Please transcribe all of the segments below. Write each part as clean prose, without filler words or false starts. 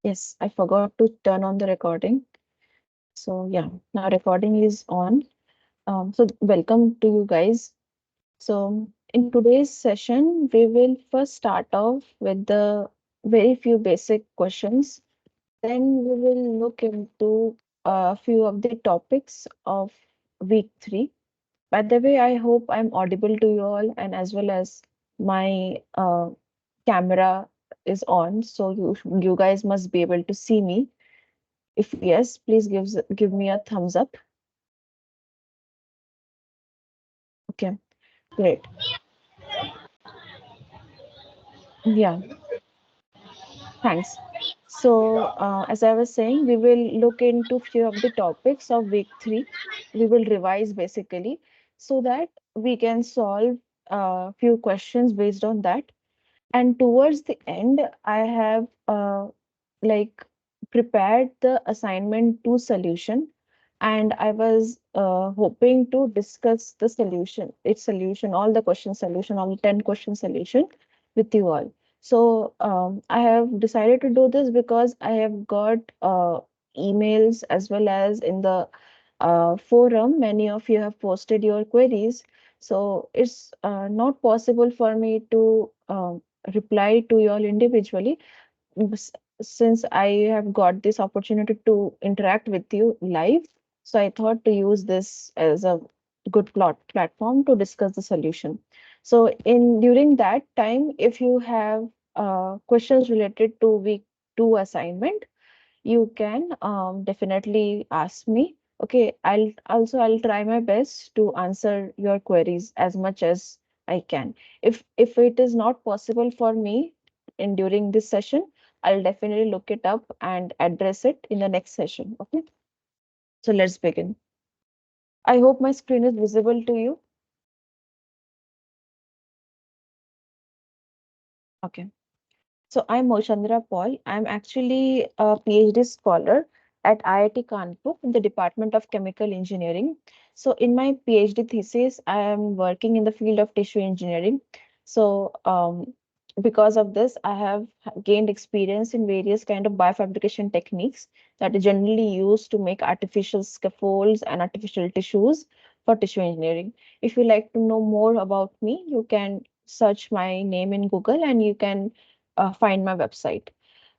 Yes, I forgot to turn on the recording. So yeah, now recording is on. So welcome to you guys. So in today's session, we will first start off with the very few basic questions. Then we will look into a few of the topics of week 3. By the way, I hope I'm audible to you all, and as well as my camera is on, so you guys must be able to see me. If yes, please give me a thumbs up. Okay, great. Yeah, thanks. So, as I was saying, we will look into few of the topics of week 3. We will revise basically so that we can solve a few questions based on that. And towards the end, I have like prepared the assignment to solution, and I was hoping to discuss the solution, its solution, all the question solution, all the 10 question solution with you all. So I have decided to do this because I have got emails as well as in the forum, many of you have posted your queries. So it's not possible for me to reply to you all individually s- since I have got this opportunity to interact with you live. So I thought to use this as a good platform to discuss the solution. So in during that time, if you have questions related to week 2 assignment, you can definitely ask me. Okay, I'll try my best to answer your queries as much as I can. If it is not possible for me in during this session, I'll definitely look it up and address it in the next session. Okay, so let's begin. I hope my screen is visible to you. Okay. So I'm Moshandra Paul. I'm actually a PhD scholar at IIT Kanpur in the Department of Chemical Engineering. So in my PhD thesis, I am working in the field of tissue engineering. So because of this, I have gained experience in various kind of biofabrication techniques that are generally used to make artificial scaffolds and artificial tissues for tissue engineering. If you like to know more about me, you can search my name in Google and you can find my website.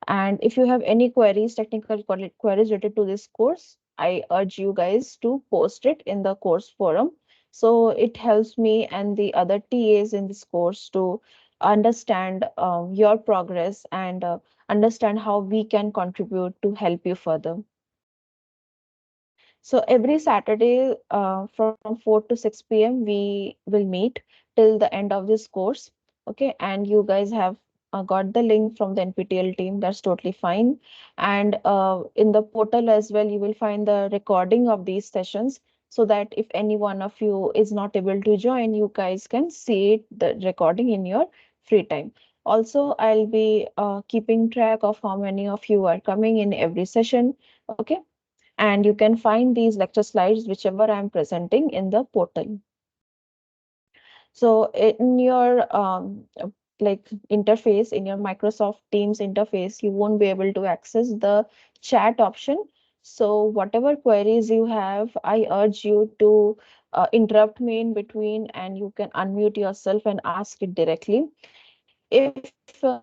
And if you have any queries, technical queries related to this course, I urge you guys to post it in the course forum. So it helps me and the other TAs in this course to understand your progress and understand how we can contribute to help you further. So every Saturday from 4 to 6 p.m. we will meet till the end of this course. Okay, and you guys have got the link from the NPTEL team. That's totally fine. And in the portal as well, you will find the recording of these sessions so that if any one of you is not able to join, you guys can see it, the recording in your free time. Also, I'll be keeping track of how many of you are coming in every session. Okay, and you can find these lecture slides whichever I'm presenting in the portal. So in your like interface, in your Microsoft Teams interface, you won't be able to access the chat option. So whatever queries you have, I urge you to interrupt me in between and you can unmute yourself and ask it directly. If you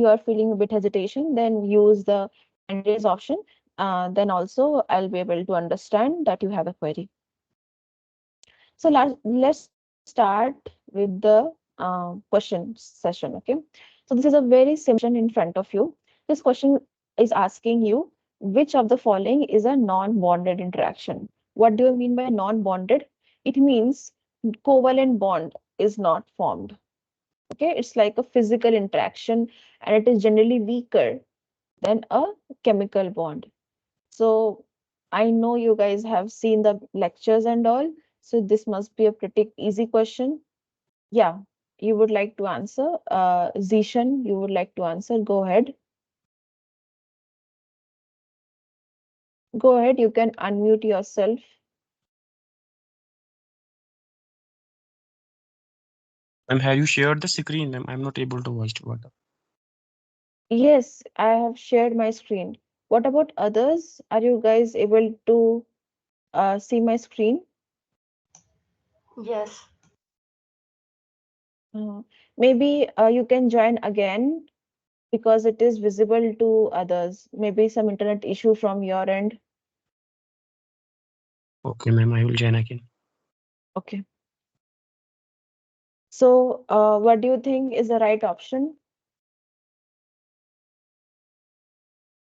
are feeling a bit hesitation, then use the hand raise option. Then also I'll be able to understand that you have a query. So let's start with the question session. Okay. So this is a very simple question in front of you. This question is asking you which of the following is a non-bonded interaction. What do you mean by non-bonded? It means covalent bond is not formed. Okay, it's like a physical interaction and it is generally weaker than a chemical bond. So I know you guys have seen the lectures and all, so this must be a pretty easy question. Yeah, you would like to answer. Zishan, you would like to answer. Go ahead. Go ahead. You can unmute yourself. And have you shared the screen? I'm not able to watch what. Yes, I have shared my screen. What about others? Are you guys able to see my screen? Yes. Uh, Maybe you can join again because it is visible to others. Maybe some internet issue from your end. Okay, ma'am, I will join again. Okay. So, what do you think is the right option?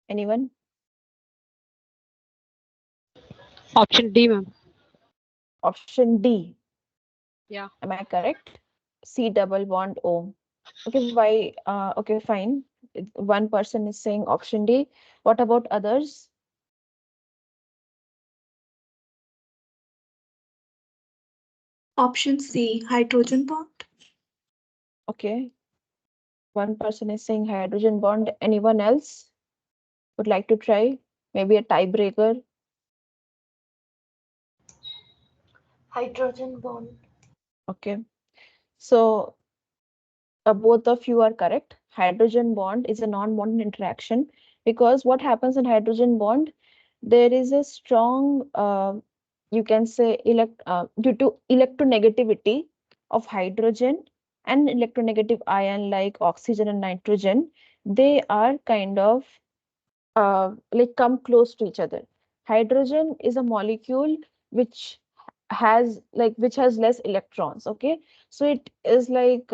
Anyone? Option D, ma'am. Option D. Yeah. Am I correct? C double bond O. Okay, why? Okay, fine. One person is saying option D. What about others? Option C, hydrogen bond. Okay, one person is saying hydrogen bond. Anyone else would like to try? Maybe a tiebreaker. Hydrogen bond. Okay, so both of you are correct. Hydrogen bond is a non-bonded interaction because what happens in hydrogen bond, there is a strong, you can say, due to electronegativity of hydrogen and electronegative ion like oxygen and nitrogen, they are kind of like come close to each other. Hydrogen is a molecule which which has less electrons. Okay, so it is like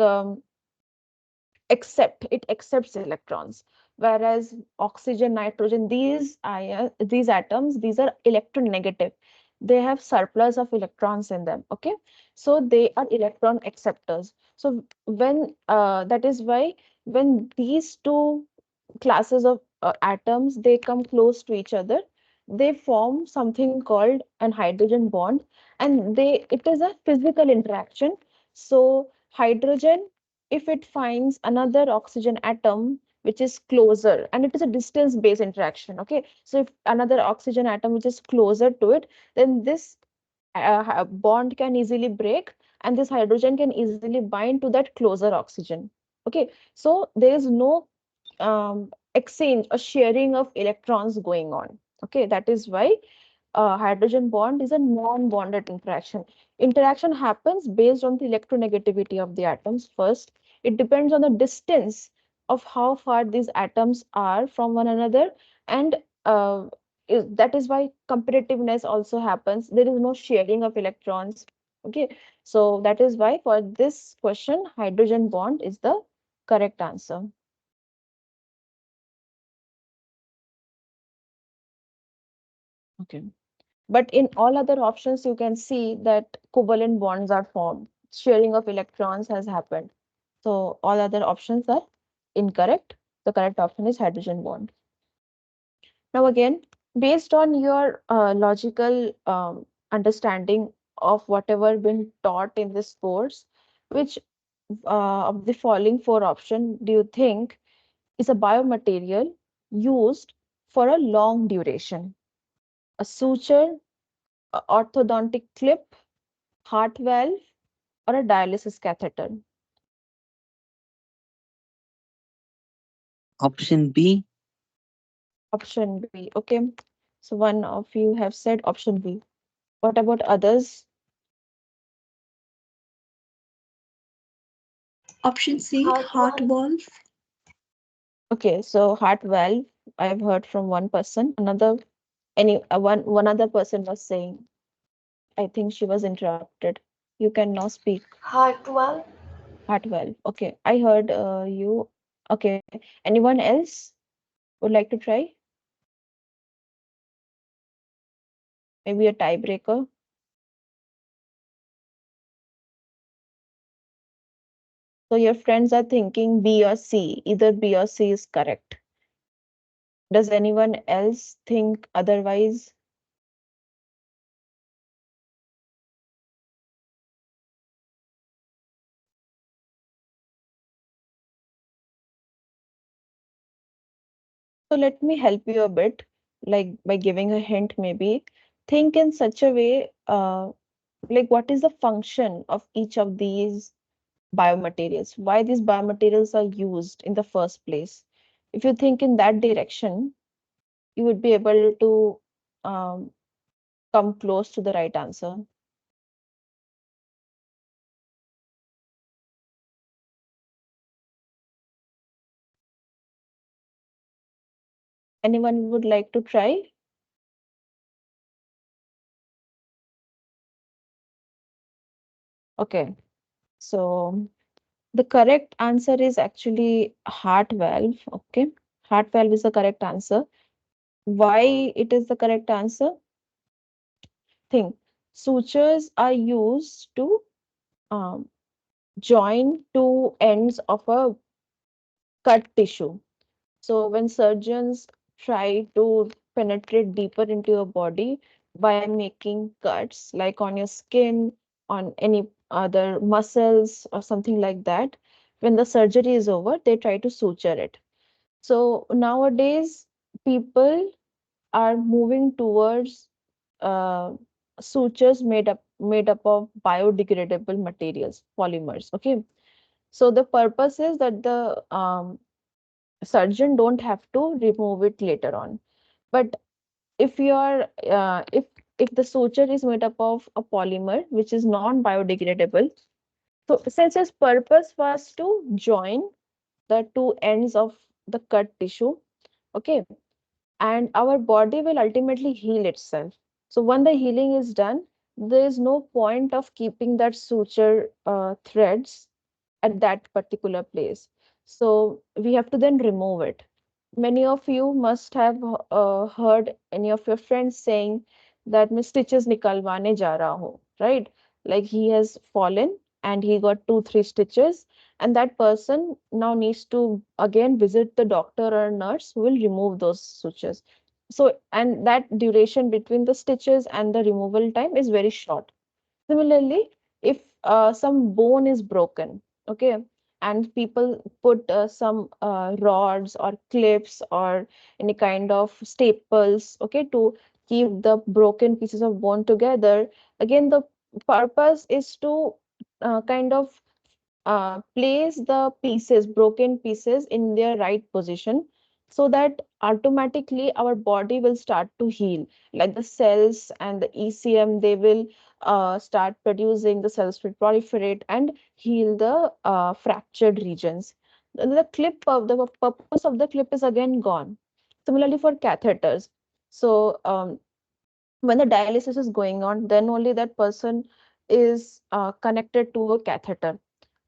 it accepts electrons, whereas oxygen, nitrogen, these atoms, these are electronegative. They have surplus of electrons in them. Okay, so they are electron acceptors. So when that is why when these two classes of atoms they come close to each other, they form something called an hydrogen bond, and they it is a physical interaction. So hydrogen, if it finds another oxygen atom which is closer, and it is a distance based interaction. Okay, so if another oxygen atom which is closer to it, then this bond can easily break, and this hydrogen can easily bind to that closer oxygen. Okay, so there is no exchange or sharing of electrons going on. Okay, that is why hydrogen bond is a non-bonded interaction. Interaction happens based on the electronegativity of the atoms first. It depends on the distance of how far these atoms are from one another, and that is why competitiveness also happens. There is no sharing of electrons. Okay, so that is why for this question, hydrogen bond is the correct answer. Okay. But in all other options, you can see that covalent bonds are formed. Sharing of electrons has happened. So all other options are incorrect. The correct option is hydrogen bond. Now again, based on your logical understanding of whatever been taught in this course, which of the following four option do you think is a biomaterial used for a long duration? A suture, a orthodontic clip, heart valve, or a dialysis catheter? Option B. Option B. Okay. So one of you have said option B. What about others? Option C, Heart heart valve. valve. Okay, so heart valve, I've heard from one person. Another one other person was saying, I think she was interrupted. You can now speak. Heart valve. Heart valve. Okay, I heard you. Okay, anyone else would like to try? Maybe a tiebreaker. So your friends are thinking B or C. Either B or C is correct. Does anyone else think otherwise? So let me help you a bit, like by giving a hint, maybe. Think in such a way, like what is the function of each of these biomaterials? Why these biomaterials are used in the first place? If you think in that direction, you would be able to um, come close to the right answer. Anyone would like to try? Okay, so the correct answer is actually heart valve. Okay, heart valve is the correct answer. Why it is the correct answer? Think sutures are used to um, join two ends of a cut tissue. So when surgeons try to penetrate deeper into your body by making cuts, like on your skin, on any other muscles or something like that, when the surgery is over, they try to suture it. So nowadays, people are moving towards uh, sutures made up of biodegradable materials, polymers. Okay, so the purpose is that the surgeon don't have to remove it later on. But if you are if the suture is made up of a polymer which is non-biodegradable, so since its purpose was to join the two ends of the cut tissue, okay, and our body will ultimately heal itself. So when the healing is done, there is no point of keeping that suture threads at that particular place. So we have to then remove it. Many of you must have heard any of your friends saying that मैं stitches निकलवाने जा रहा हूँ, right? Like he has fallen and he got 2 3 stitches, and that person now needs to again visit the doctor or nurse who will remove those sutures. So, and that duration between the stitches and the removal time is very short. Similarly, if some bone is broken, okay, and people put some rods or clips or any kind of staples, okay, to keep the broken pieces of bone together, again, the purpose is to kind of place the pieces, broken pieces, in their right position so that automatically our body will start to heal. Like the cells and the ECM, they will start producing, the cells will proliferate and heal the fractured regions. The clip of the purpose of the clip is again gone. Similarly for catheters. So when the dialysis is going on, then only that person is connected to a catheter.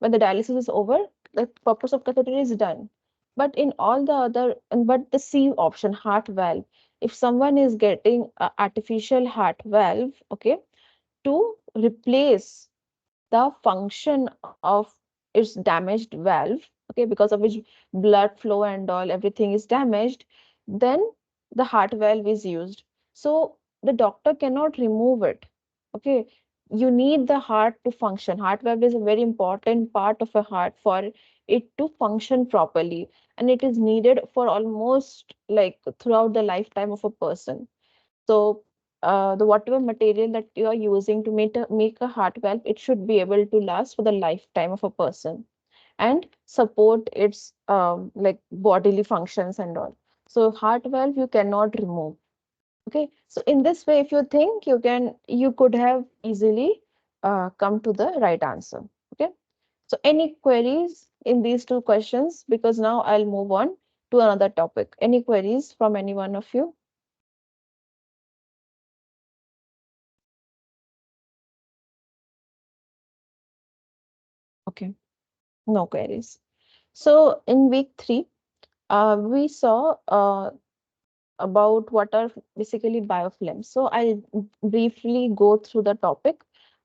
When the dialysis is over, the purpose of catheter is done. But in all the other, and but the C option, heart valve, if someone is getting a artificial heart valve, okay, to replace the function of its damaged valve, okay, because of which blood flow and all everything is damaged, then the heart valve is used. So the doctor cannot remove it. Okay, you need the heart to function. Heart valve is a very important part of a heart for it to function properly, and it is needed for almost like throughout the lifetime of a person. So the whatever material that you are using to make a heart valve, it should be able to last for the lifetime of a person and support its like bodily functions and all. So heart valve you cannot remove. Okay. So in this way, if you think you could have easily come to the right answer. Okay. So any queries in these two questions? Because now I'll move on to another topic. Any queries from any one of you? Okay. No queries. So in week 3, we saw about what are basically biofilms. So I'll briefly go through the topic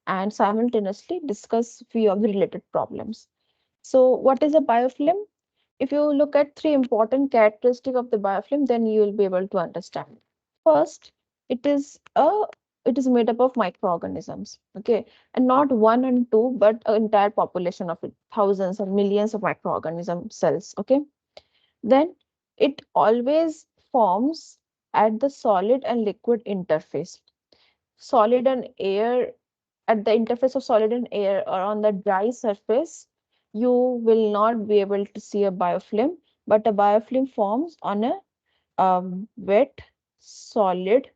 and simultaneously discuss few of the related problems. So what is a biofilm? If you look at 3 important characteristics of the biofilm, then you will be able to understand. First, it is a it is made up of microorganisms, okay, and not one and two, but an entire population of it, thousands or millions of microorganism cells, okay. Then it always forms at the solid and liquid interface. Solid and air, at the interface of solid and air or on the dry surface, you will not be able to see a biofilm. but a biofilm forms on a wet, solid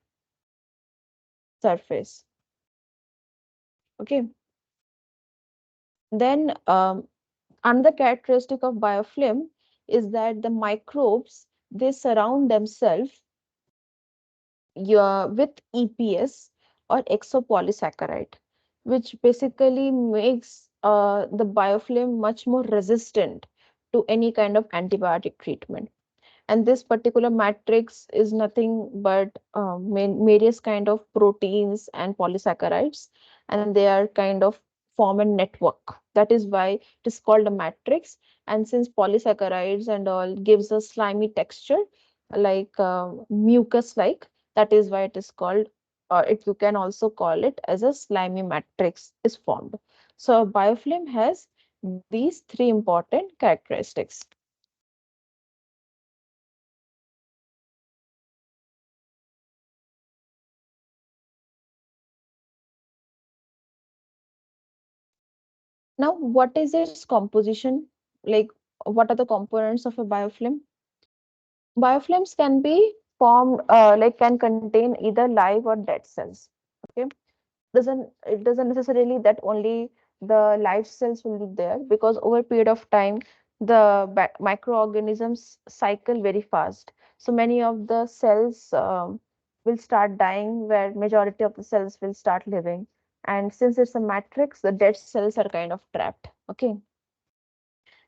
surface. Okay. Then another characteristic of biofilm is that the microbes, they surround themselves with EPS or exopolysaccharide, which basically makes the biofilm much more resistant to any kind of antibiotic treatment. And this particular matrix is nothing but various kind of proteins and polysaccharides, and they are kind of form a network. That is why it is called a matrix. And since polysaccharides and all gives a slimy texture, like mucus like, that is why it is called, or it you can also call it as a slimy matrix is formed. So a biofilm has these three important characteristics. Now, what is its composition? Like, what are the components of a biofilm? Biofilms can be formed, can contain either live or dead cells. Okay, it doesn't necessarily that only the live cells will be there, because over a period of time, the microorganisms cycle very fast. So many of the cells will start dying, where majority of the cells will start living. And since it's a matrix, the dead cells are kind of trapped. Okay.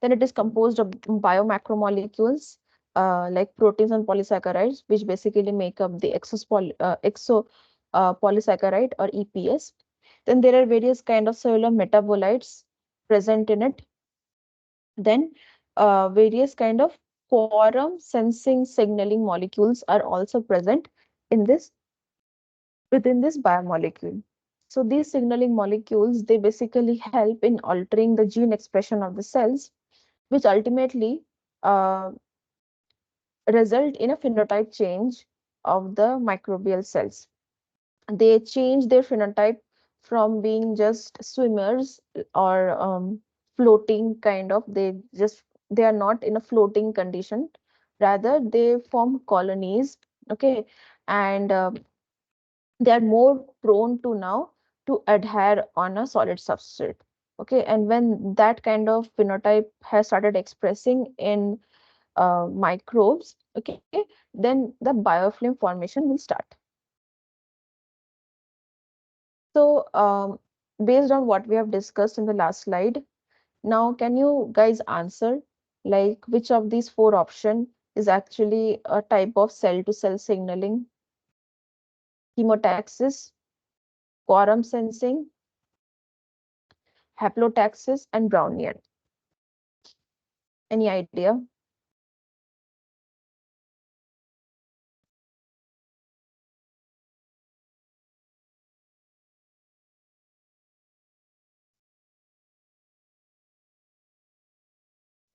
Then it is composed of biomacromolecules like proteins and polysaccharides, which basically make up the exopolysaccharide or EPS. Then there are various kind of cellular metabolites present in it. Then various kind of quorum sensing signaling molecules are also present in this within this biomolecule. So these signaling molecules, they basically help in altering the gene expression of the cells, which ultimately uh, result in a phenotype change of the microbial cells. They change their phenotype from being just swimmers or floating kind of, they are not in a floating condition, rather they form colonies. Okay. And they are more prone to now to adhere on a solid substrate. Okay. And when that kind of phenotype has started expressing in microbes, okay, then the biofilm formation will start. So based on what we have discussed in the last slide, now can you guys answer like which of these four options is actually a type of cell to cell signaling? Chemotaxis, quorum sensing, haplotaxis, and Brownian. Any idea?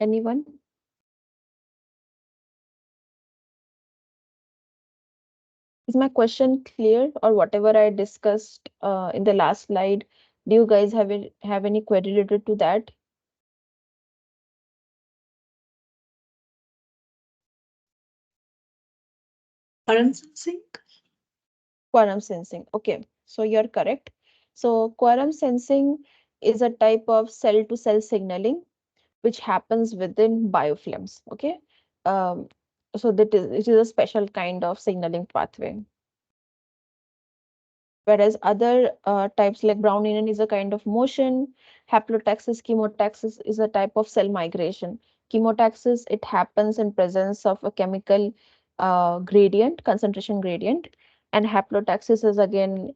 Anyone? Is my question clear, or whatever I discussed in the last slide? Do you guys have any query related to that? Quorum sensing. Quorum sensing. Okay, so you're correct. So quorum sensing is a type of cell to cell signaling which happens within biofilms. Okay. Um, so that is it is a special kind of signaling pathway. Whereas other types like Brownian is a kind of motion, haplotaxis, chemotaxis is a type of cell migration. Chemotaxis, it happens in presence of a chemical gradient, concentration gradient, and haplotaxis is again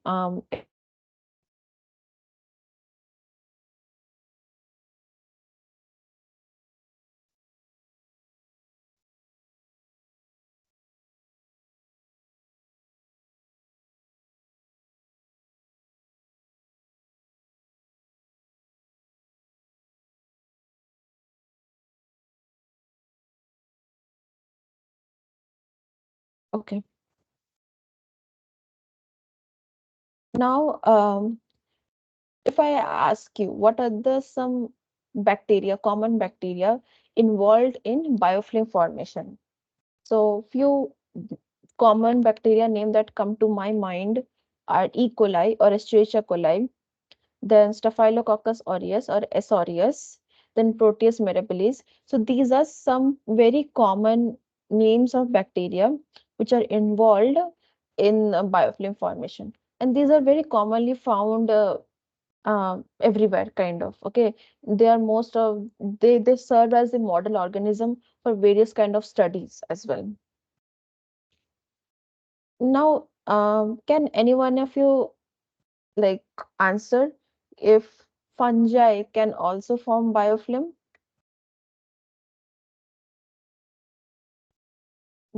okay. Now, if I ask you, what are the some bacteria, common bacteria involved in biofilm formation. So few common bacteria name that come to my mind are E. coli or Escherichia coli, then Staphylococcus aureus or S. aureus, then Proteus mirabilis. So these are some very common names of bacteria which are involved in biofilm formation. And these are very commonly found everywhere, kind of. Okay, they are most of they serve as a model organism for various kind of studies as well. Now, can any one of you like answer if fungi can also form biofilm?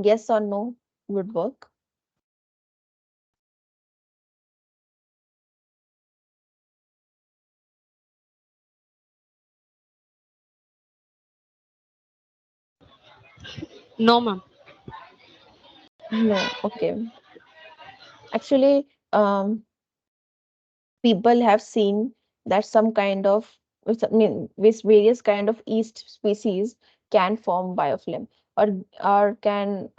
Yes or no would work. No, ma'am. No, okay. Actually, people have seen that some kind of with various kind of yeast species can form biofilm or can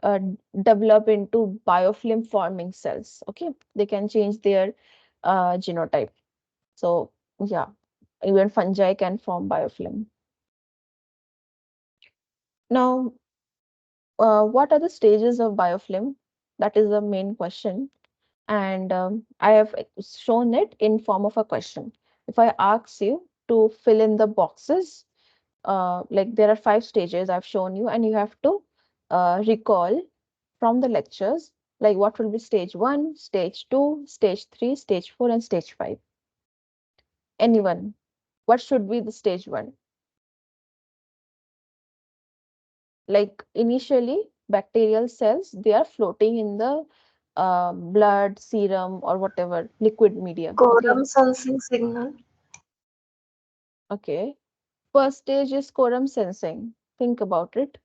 develop into biofilm forming cells. Okay, they can change their genotype. So yeah, even fungi can form biofilm. Now, what are the stages of biofilm? That is the main question. And I have shown it in form of a question. If I ask you to fill in the boxes, like there are 5 stages I've shown you, and you have to recall from the lectures, like what will be stage 1, stage 2, stage 3, stage 4, and stage 5. Anyone? What should be the stage 1? Like initially, bacterial cells, they are floating in the blood, serum, or whatever liquid medium. Okay. Quorum sensing signal. Okay. First stage is quorum sensing. Think about it.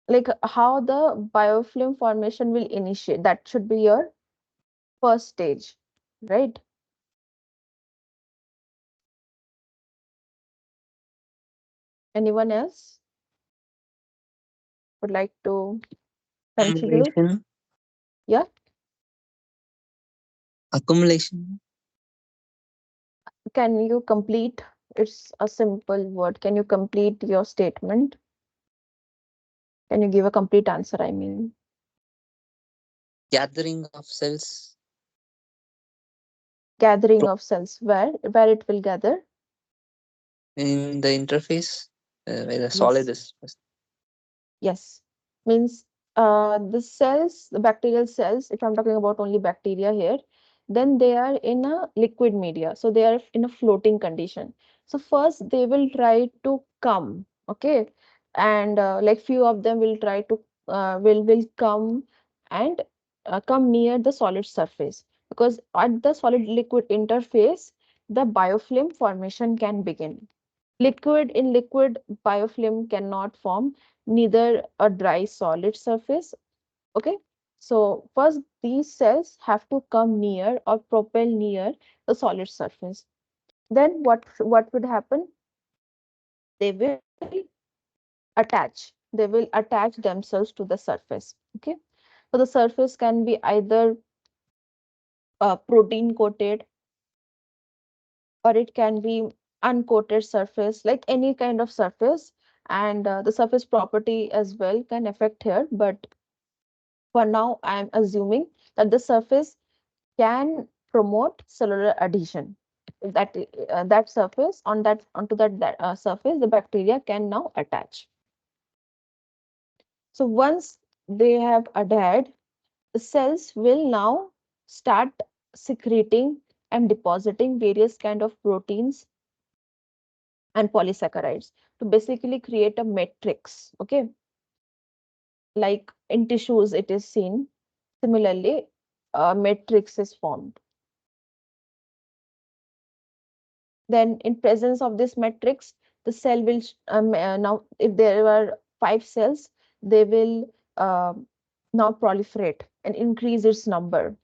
Like how the biofilm formation will initiate. That should be your first stage, right? Anyone else would like to contribute? Accumulation. Yeah. Accumulation. Can you complete? It's a simple word. Can you complete your statement? Can you give a complete answer? I mean, Gathering of cells. gathering of cells. Where it will gather? In the interface where the solid Yes. is present. Yes, means the cells, the bacterial cells, if I'm talking about only bacteria here, then they are in a liquid media. So they are in a floating condition. So first they will try to come, okay? And like few of them will try to will come and come near the solid surface, because at the solid liquid interface, the biofilm formation can begin. Liquid biofilm cannot form, neither a dry solid surface. Okay, so first these cells have to come near or propel near the solid surface. Then what would happen? They will they will attach themselves to the surface. Okay, so the surface can be either protein coated, or it can be uncoated surface, like any kind of surface. And the surface property as well can affect here, but for now I'm assuming that the surface can promote cellular adhesion. That that surface, onto that surface, the bacteria can now attach. So once they have adhered, the cells will now start secreting and depositing various kind of proteins and polysaccharides to basically create a matrix. Okay, like in tissues it is seen. Similarly, a matrix is formed. Then in presence of this matrix, the cell will now, if there were 5 cells, they will now proliferate and increase its number.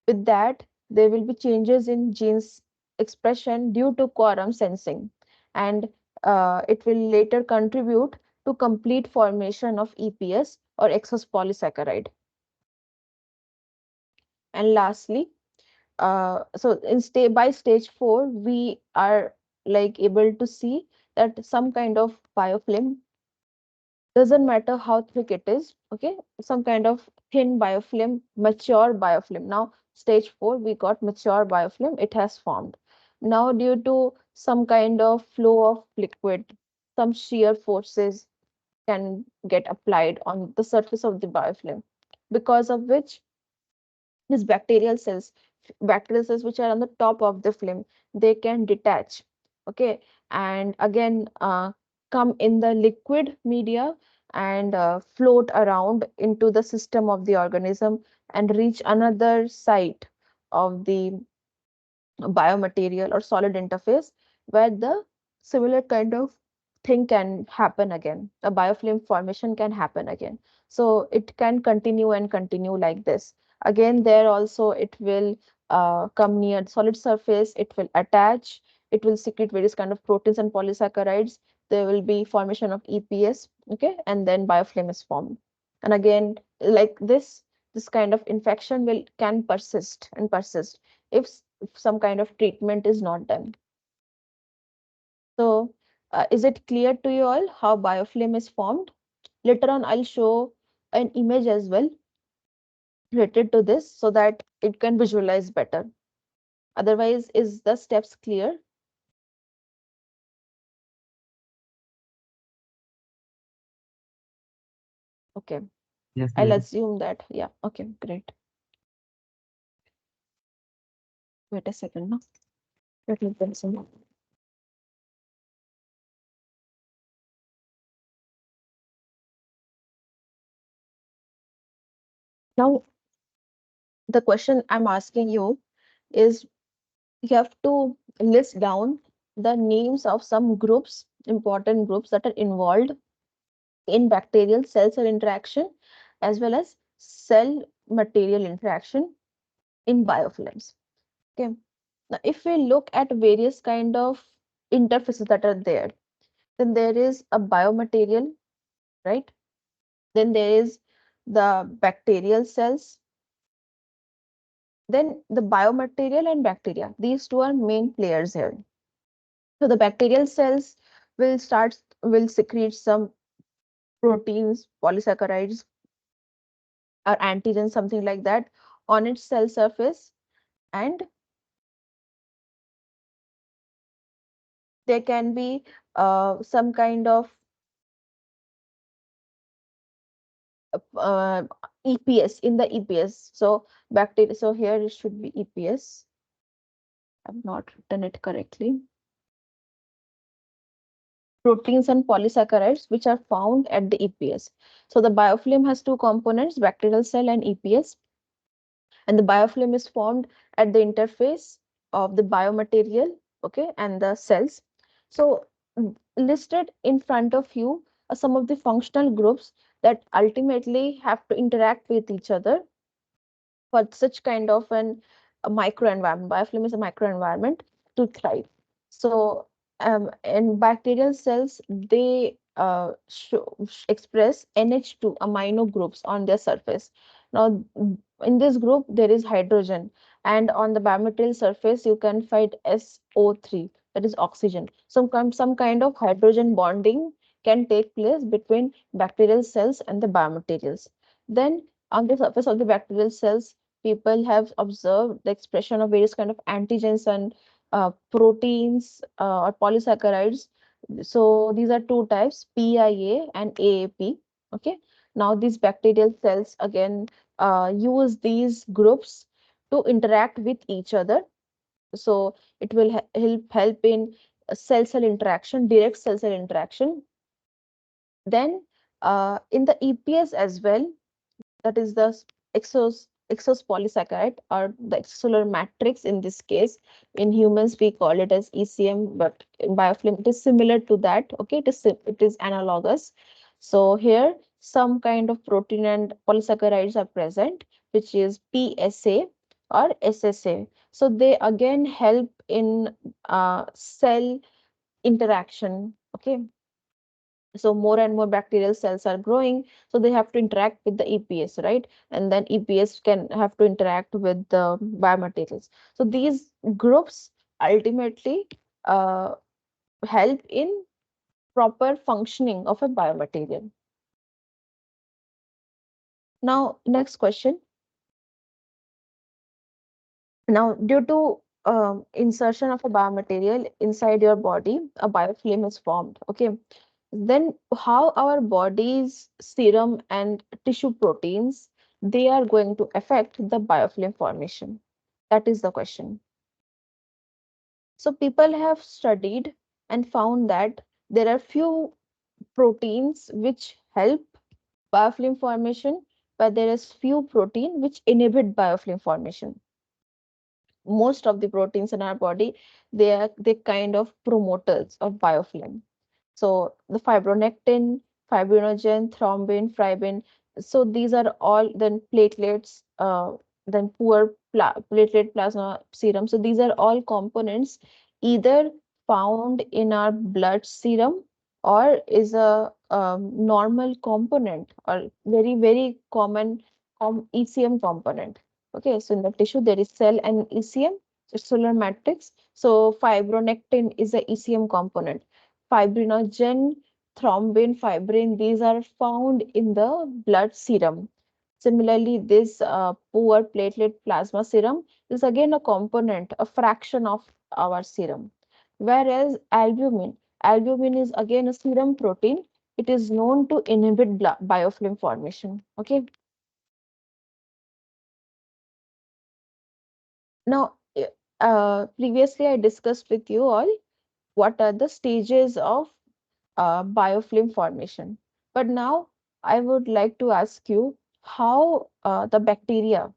With that, there will be changes in genes expression due to quorum sensing, and it will later contribute to complete formation of EPS or excess polysaccharide. And lastly, so in by stage 4, we are like able to see that some kind of biofilm, doesn't matter how thick it is, okay, some kind of thin biofilm, mature biofilm. Now stage 4, we got mature biofilm, it has formed. Now due to some kind of flow of liquid, some shear forces can get applied on the surface of the biofilm, because of which these bacterial cells which are on the top of the film, they can detach, okay, and again come in the liquid media and float around into the system of the organism and reach another site of the biomaterial or solid interface, where the similar kind of thing can happen again. A biofilm formation can happen again. So it can continue and continue like this. Again, there also it will come near the solid surface, it will attach, it will secrete various kind of proteins and polysaccharides. There will be formation of EPS, okay, and then biofilm is formed. And again, like this kind of infection will can persist and persist if some kind of treatment is not done. So, is it clear to you all how biofilm is formed? Later on, I'll show an image as well related to this so that it can visualize better. Otherwise, is the steps clear? Okay, Yes, I'll ma'am. assume that. Yeah, okay, great. Wait a second now. Let me pencil. Now, the question I'm asking you is, you have to list down the names of some groups, important groups that are involved in bacterial cell-cell interaction as well as cell material interaction in biofilms. Okay. Now, if we look at various kind of interfaces that are there, then there is a biomaterial, right? Then there is the bacterial cells, then the biomaterial and bacteria. These two are main players here. So the bacterial cells will secrete some proteins, polysaccharides, or antigens, something like that, on its cell surface, and there can be some kind of uh, EPS in the EPS. So bacteria. So here it should be EPS. I've not written it correctly. Proteins and polysaccharides which are found at the EPS. So the biofilm has two components, bacterial cell and EPS. And the biofilm is formed at the interface of the biomaterial, okay, and the cells. So listed in front of you are some of the functional groups that ultimately have to interact with each other for such kind of a microenvironment. Biofilm is a microenvironment to thrive. So, in bacterial cells, they express NH2 amino groups on their surface. Now, in this group, there is hydrogen, and on the biomaterial surface, you can find SO3, that is oxygen. Some kind of hydrogen bonding can take place between bacterial cells and the biomaterials. Then, on the surface of the bacterial cells, people have observed the expression of various kind of antigens and proteins or polysaccharides. So these are two types, PIA and AAP. Okay. Now these bacterial cells again use these groups to interact with each other. So it will help in cell-cell interaction, direct cell-cell interaction. Then in the EPS as well, that is the exopolysaccharide or the extracellular matrix in this case. In humans, we call it as ECM, but in biofilm, it is similar to that. Okay, it is analogous. So here, some kind of protein and polysaccharides are present, which is PSA or SSA. So they again help in cell interaction. Okay, so more and more bacterial cells are growing, so they have to interact with the EPS, right? And then EPS can have to interact with the biomaterials. So these groups ultimately uh, help in proper functioning of a biomaterial. Now, next question. Now, due to insertion of a biomaterial inside your body, a biofilm is formed. Okay, then how our body's serum and tissue proteins, they are going to affect the biofilm formation? That is the question. So people have studied and found that there are few proteins which help biofilm formation, but there is few protein which inhibit biofilm formation. Most of the proteins in our body, they kind of promoters of biofilm. So the fibronectin, fibrinogen, thrombin, fibrinogen. So these are all then platelets, then platelet plasma serum. So these are all components either found in our blood serum or is a normal component or very common ECM component. Okay, so in the tissue there is cell and ECM, so cellular matrix. So fibronectin is a ECM component. Fibrinogen, thrombin, fibrin, these are found in the blood serum. Similarly, this poor platelet plasma serum is again a component, a fraction of our serum. Whereas albumin is again a serum protein. It is known to inhibit biofilm formation. Okay. Now, previously I discussed with you all what are the stages of biofilm formation. But now I would like to ask you how the bacteria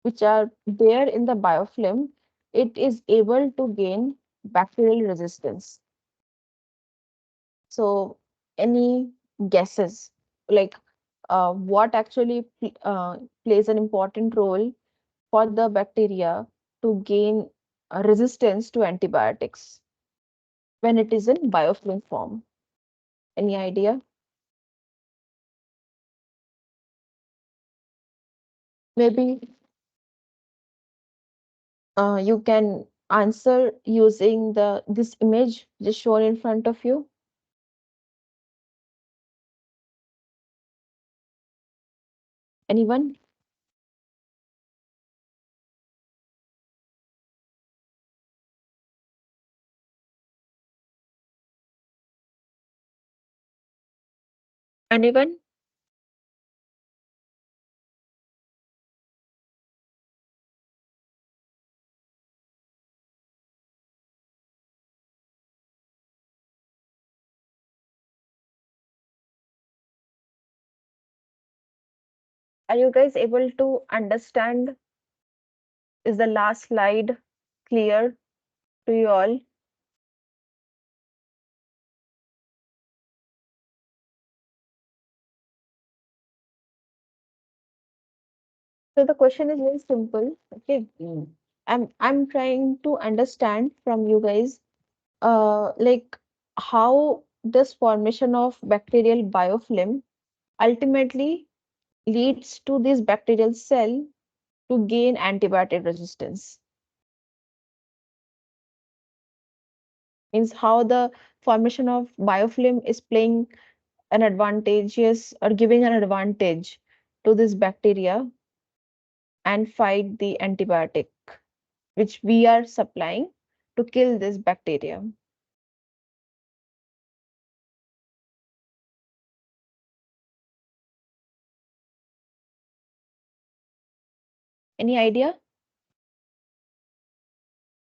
which are there in the biofilm, it is able to gain bacterial resistance. So any guesses, like what actually plays an important role for the bacteria to gain resistance to antibiotics when it is in biofilm form? Any idea? Maybe you can answer using this image just shown in front of you. Anyone? Anyone? Are you guys able to understand? Is the last slide clear to you all? So the question is very simple. Okay. I'm trying to understand from you guys, like how this formation of bacterial biofilm ultimately leads to this bacterial cell to gain antibiotic resistance. Means how the formation of biofilm is playing an advantageous or giving an advantage to this bacteria and fight the antibiotic which we are supplying to kill this bacteria. Any idea?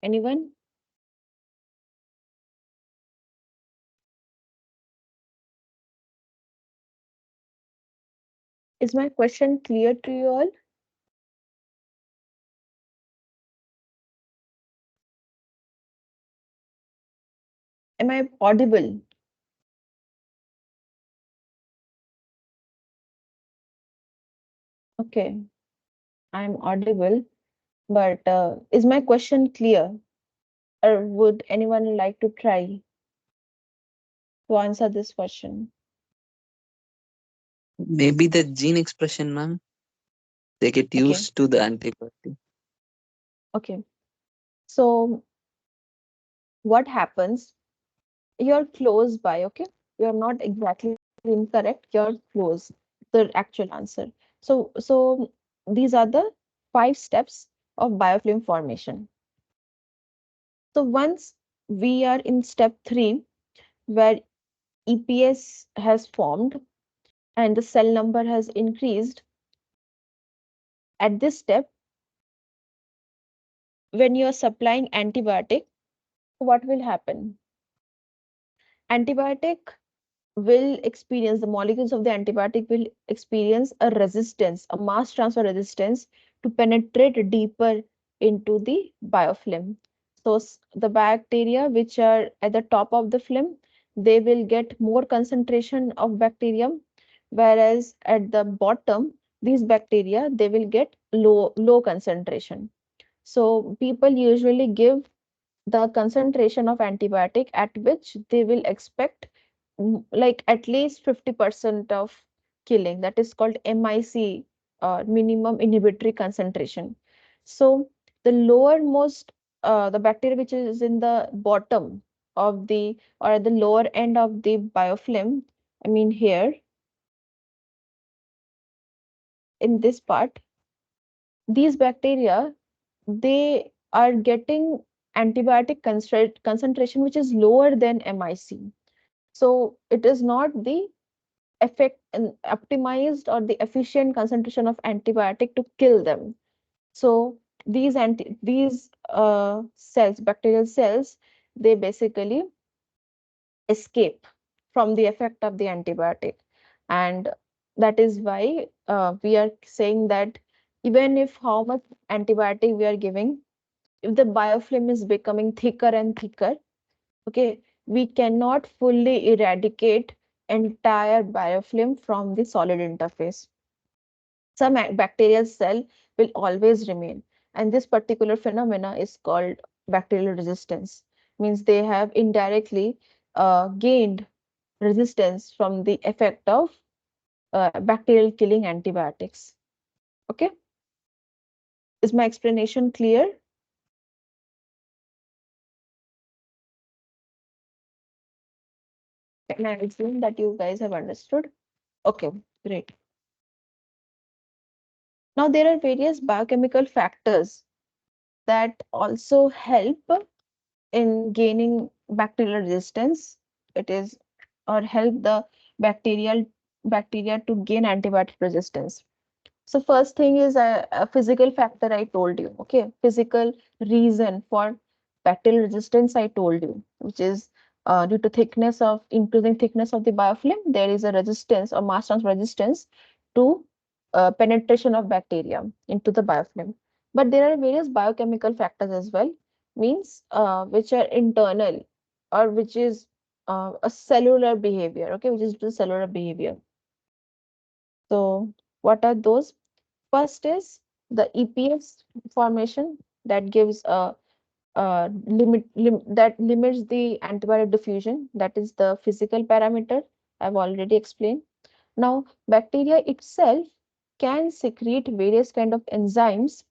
Anyone? Is my question clear to you all? Am I audible? Okay, I'm audible. But is my question clear? Or would anyone like to try to answer this question? Maybe the gene expression, ma'am. They get Okay, used to the antibody. okay. So what happens? You're close by, okay? You're not exactly incorrect, you're close. The actual answer. So these are the 5 steps of biofilm formation. So once we are in step 3, where EPS has formed and the cell number has increased, at this step, when you are supplying antibiotic, what will happen? Antibiotic will experience, the molecules of the antibiotic will experience a resistance, a mass transfer resistance to penetrate deeper into the biofilm. So the bacteria which are at the top of the film, they will get more concentration of bacterium, whereas at the bottom, these bacteria, they will get low concentration. So people usually give the concentration of antibiotic at which they will expect like at least 50% of killing. That is called MIC, minimum inhibitory concentration. So the lowermost, the bacteria which is in the bottom of the, or at the lower end of the biofilm, I mean here in this part, these bacteria, they are getting antibiotic concentration which is lower than MIC. So it is not the effect and optimized or the efficient concentration of antibiotic to kill them. So these cells, bacterial cells, they basically escape from the effect of the antibiotic, and that is why we are saying that even if how much antibiotic we are giving, if the biofilm is becoming thicker and thicker, okay, we cannot fully eradicate entire biofilm from the solid interface. Some bacterial cell will always remain, and this particular phenomena is called bacterial resistance. Means they have indirectly gained resistance from the effect of bacterial killing antibiotics. Okay, is my explanation clear? Can I assume that you guys have understood? Okay, great. Now there are various biochemical factors that also help in gaining bacterial resistance. It is, or help the bacteria to gain antibiotic resistance. So first thing is a physical factor I told you. Okay, physical reason for bacterial resistance I told you, which is due to thickness of increasing thickness of the biofilm, there is a resistance or mass transfer resistance to penetration of bacteria into the biofilm. But there are various biochemical factors as well, means which are internal or which is a cellular behavior. Okay, which is the cellular behavior. So what are those? First is the EPS formation that gives a that limits the antibiotic diffusion. That is the physical parameter I've already explained. Now, bacteria itself can secrete various kind of enzymes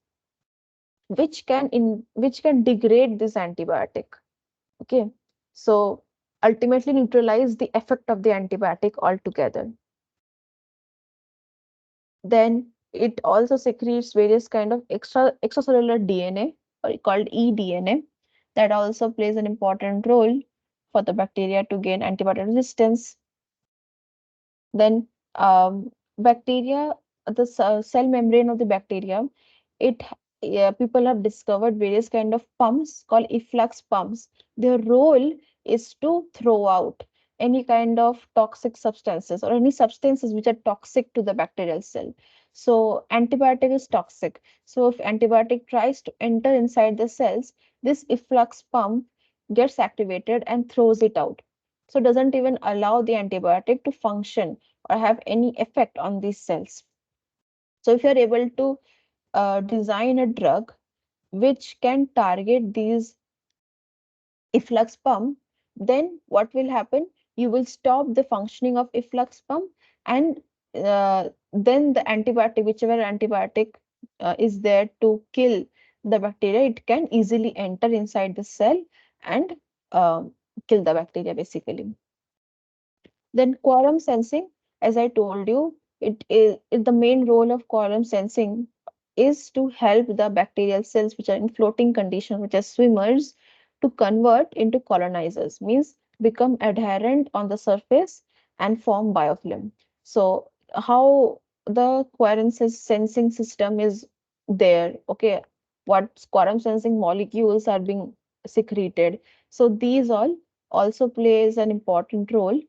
which can degrade this antibiotic. Okay, so ultimately neutralize the effect of the antibiotic altogether. Then it also secretes various kind of extracellular DNA, or called eDNA, that also plays an important role for the bacteria to gain antibiotic resistance. Then bacteria, the cell membrane of the bacteria, it yeah, people have discovered various kind of pumps called efflux pumps. Their role is to throw out any kind of toxic substances or any substances which are toxic to the bacterial cell. So antibiotic is toxic. So if antibiotic tries to enter inside the cells, this efflux pump gets activated and throws it out. So doesn't even allow the antibiotic to function or have any effect on these cells. So if you're able to design a drug which can target these efflux pump, then what will happen? You will stop the functioning of efflux pump, and then the antibiotic, whichever antibiotic is there to kill the bacteria, it can easily enter inside the cell and kill the bacteria basically. Then quorum sensing, as I told you, the main role of quorum sensing is to help the bacterial cells which are in floating condition, which are swimmers, to convert into colonizers, means become adherent on the surface and form biofilm. So how the quorum sensing system is there, okay, what quorum sensing molecules are being secreted. So these all also plays an important role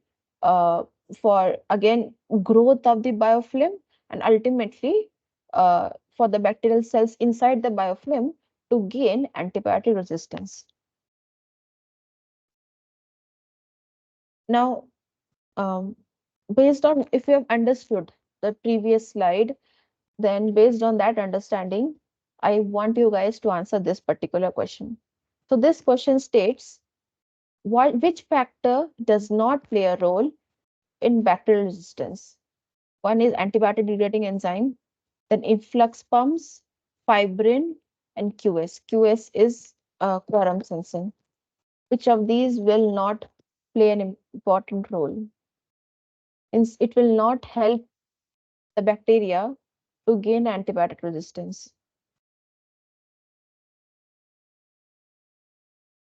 uh, for again growth of the biofilm, and ultimately for the bacterial cells inside the biofilm to gain antibiotic resistance. Now, um, based on, if you have understood the previous slide, then based on that understanding, I want you guys to answer this particular question. So this question states, which factor does not play a role in bacterial resistance? One is antibiotic degrading enzyme, then influx pumps, fibrin, and QS. QS is quorum sensing. Which of these will not play an important role? It will not help the bacteria to gain antibiotic resistance.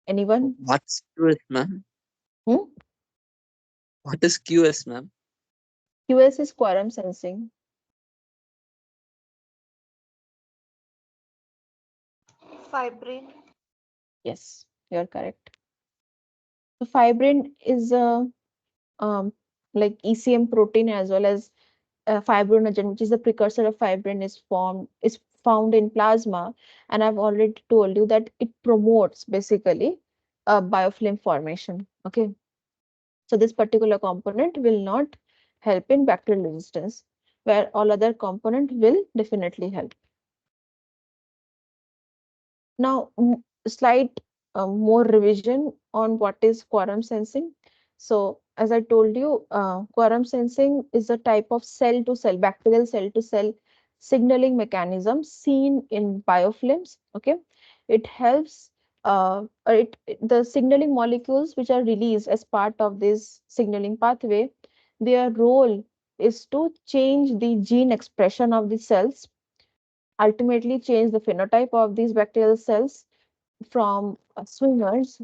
Anyone? What's QS, ma'am? Hmm? What is QS, ma'am? QS is quorum sensing. Fibrin. Yes, you're correct. So fibrin is a um, like ECM protein, as well as fibrinogen, which is the precursor of fibrin, is found in plasma, and I've already told you that it promotes basically biofilm formation. Okay, so this particular component will not help in bacterial resistance, where all other component will definitely help. Now, slight more revision on what is quorum sensing. So, as I told you, quorum sensing is a type of cell to cell, bacterial cell to cell signaling mechanism seen in biofilms. Okay, it helps, the signaling molecules which are released as part of this signaling pathway, their role is to change the gene expression of the cells, ultimately change the phenotype of these bacterial cells from swimmers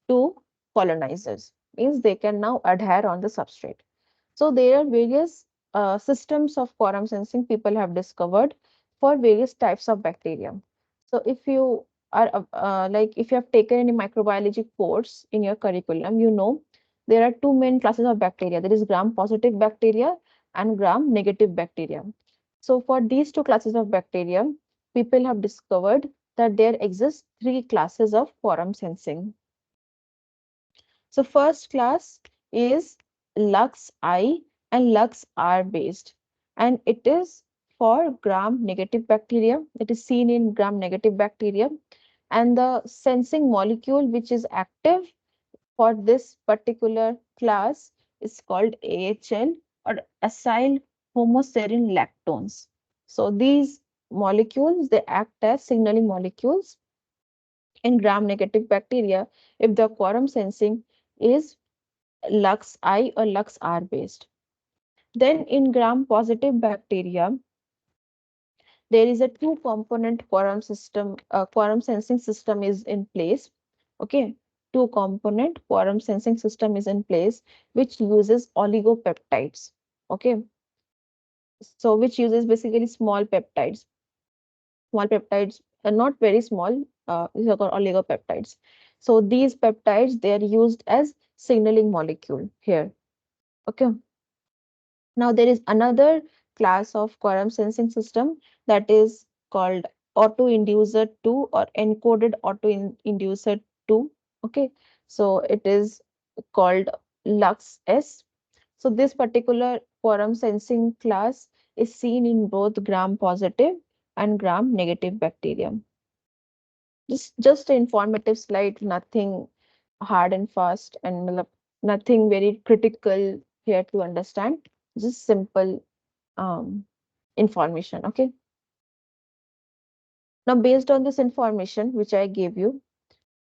to colonizers, means they can now adhere on the substrate. So there are various systems of quorum sensing people have discovered for various types of bacteria. So if you are like if you have taken any microbiology course in your curriculum, you know there are two main classes of bacteria. There is gram-positive bacteria and gram-negative bacteria. So for these two classes of bacteria, people have discovered that there exist three classes of quorum sensing. So first class is Lux I and Lux R based, and it is for gram-negative bacteria. It is seen in gram-negative bacteria, and the sensing molecule which is active for this particular class is called AHL, or acyl homoserine lactones. So these molecules, they act as signaling molecules in gram-negative bacteria if the quorum sensing is Lux I or Lux R based. Then in gram-positive bacteria, there is a two-component quorum sensing system is in place. Okay, two-component quorum sensing system is in place, which uses oligopeptides. Okay, so which uses basically small peptides, not very small. These are called oligopeptides. So these peptides, they are used as signaling molecule here. Okay. Now there is another class of quorum sensing system that is called autoinducer 2 or encoded autoinducer 2. Okay, so it is called Lux S. So this particular quorum sensing class is seen in both gram positive and gram negative bacteria. Just an informative slide, nothing hard and fast, and nothing very critical here to understand. Just simple um, information. Okay. Now, based on this information which I gave you,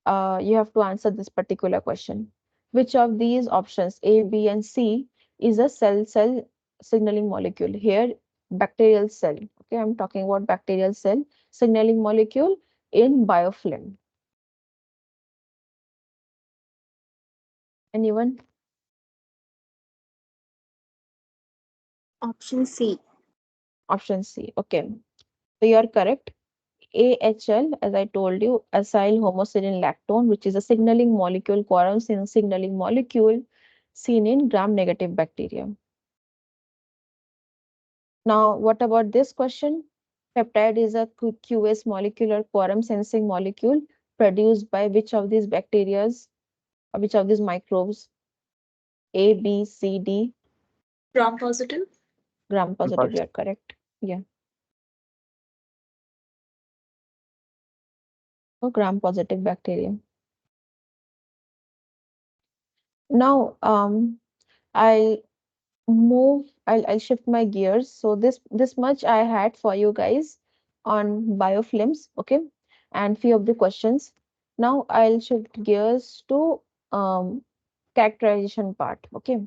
you have to answer this particular question. Which of these options, A, B, and C, is a cell-cell signaling molecule? Here, bacterial cell. Okay, I'm talking about bacterial cell signaling molecule in biofilm. Anyone? Option C. Option C. Okay, so you are correct. AHL, as I told you, acyl homoserine lactone, which is a signaling molecule, quorum signaling molecule seen in gram-negative bacteria. Now, what about this question? Peptide is a QS molecular quorum sensing molecule produced by which of these bacterias or which of these microbes? A, B, C, D. Gram positive. Gram positive, you First, are correct. Yeah. So gram positive bacteria. Now, I'll I'll shift my gears. So this much I had for you guys on biofilms, okay, and few of the questions. Now I'll shift gears to um, characterization part, okay.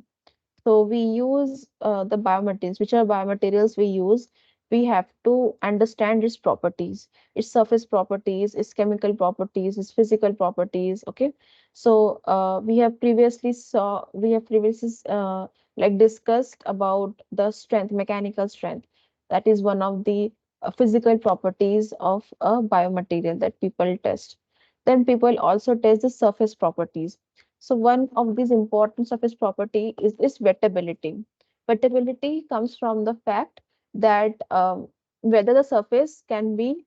So we use the biomaterials. Which are biomaterials we use? We have to understand its properties, its surface properties, its chemical properties, its physical properties. Okay. So we have previously like discussed about the strength, mechanical strength. That is one of the physical properties of a biomaterial that people test. Then people also test the surface properties. So one of these important surface property is this wettability. Wettability comes from the fact that whether the surface can be,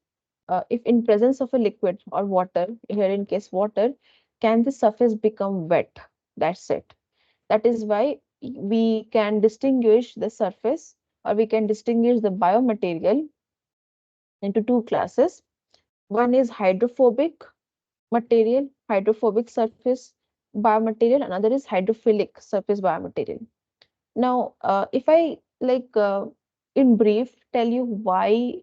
if in presence of a liquid or water, here in case water, can the surface become wet? That's it. That is why we can distinguish the surface, or we can distinguish the biomaterial into two classes. One is hydrophobic material, hydrophobic surface biomaterial. Another is hydrophilic surface biomaterial. Now, if I in brief tell you why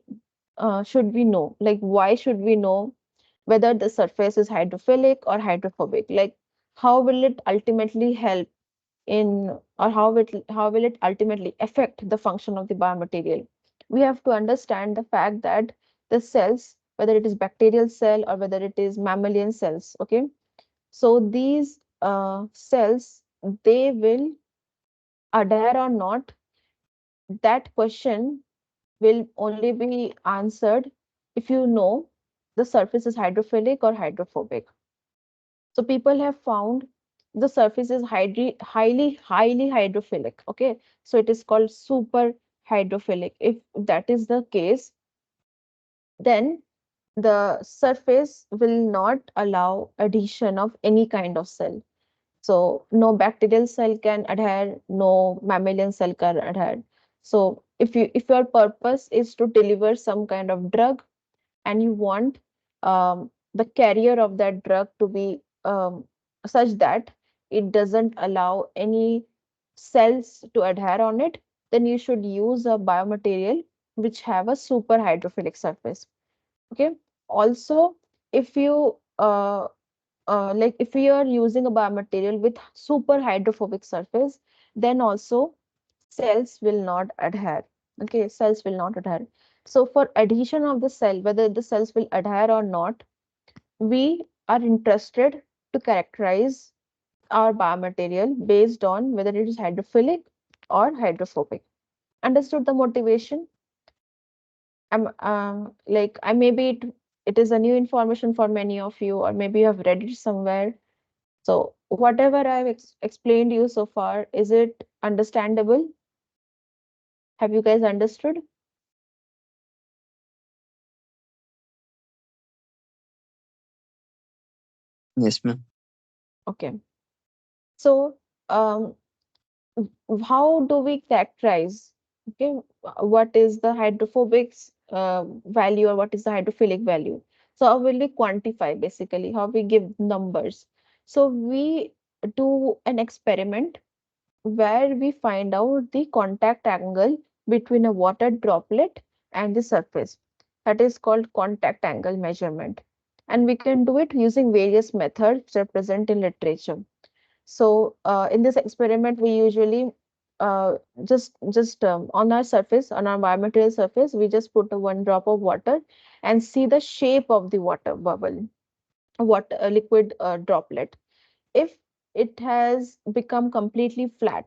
should we know, like why should we know whether the surface is hydrophilic or hydrophobic? Like how will it ultimately help in, or how will it ultimately affect the function of the biomaterial? We have to understand the fact that the cells, whether it is bacterial cell or whether it is mammalian cells, okay, so these cells, they will adhere or not. That question will only be answered if you know the surface is hydrophilic or hydrophobic. So people have found the surface is highly hydrophilic. Okay, so it is called super hydrophilic. If that is the case, then the surface will not allow adhesion of any kind of cell. So no bacterial cell can adhere, no mammalian cell can adhere. So if your purpose is to deliver some kind of drug, and you want the carrier of that drug to be such that it doesn't allow any cells to adhere on it, then you should use a biomaterial which have a super hydrophilic surface. Okay. Also, if you like if you are using a biomaterial with super hydrophobic surface, then also cells will not adhere. Okay, cells will not adhere. So for adhesion of the cell, whether the cells will adhere or not, we are interested to characterize our biomaterial based on whether it is hydrophilic or hydrophobic. Understood the motivation? I'm like I maybe it is a new information for many of you, or maybe you have read it somewhere. So whatever I've explained you so far, is it understandable? Have you guys understood? yes, ma'am. Okay. So how do we characterize? Okay, what is the hydrophobic value or what is the hydrophilic value? So how will we quantify basically? How we give numbers? So we do an experiment where we find out the contact angle between a water droplet and the surface. That is called contact angle measurement. And we can do it using various methods that are present in literature. So in this experiment, we usually just on our surface, on our biomaterial surface, we just put a one drop of water and see the shape of the water bubble, water liquid droplet. If it has become completely flat,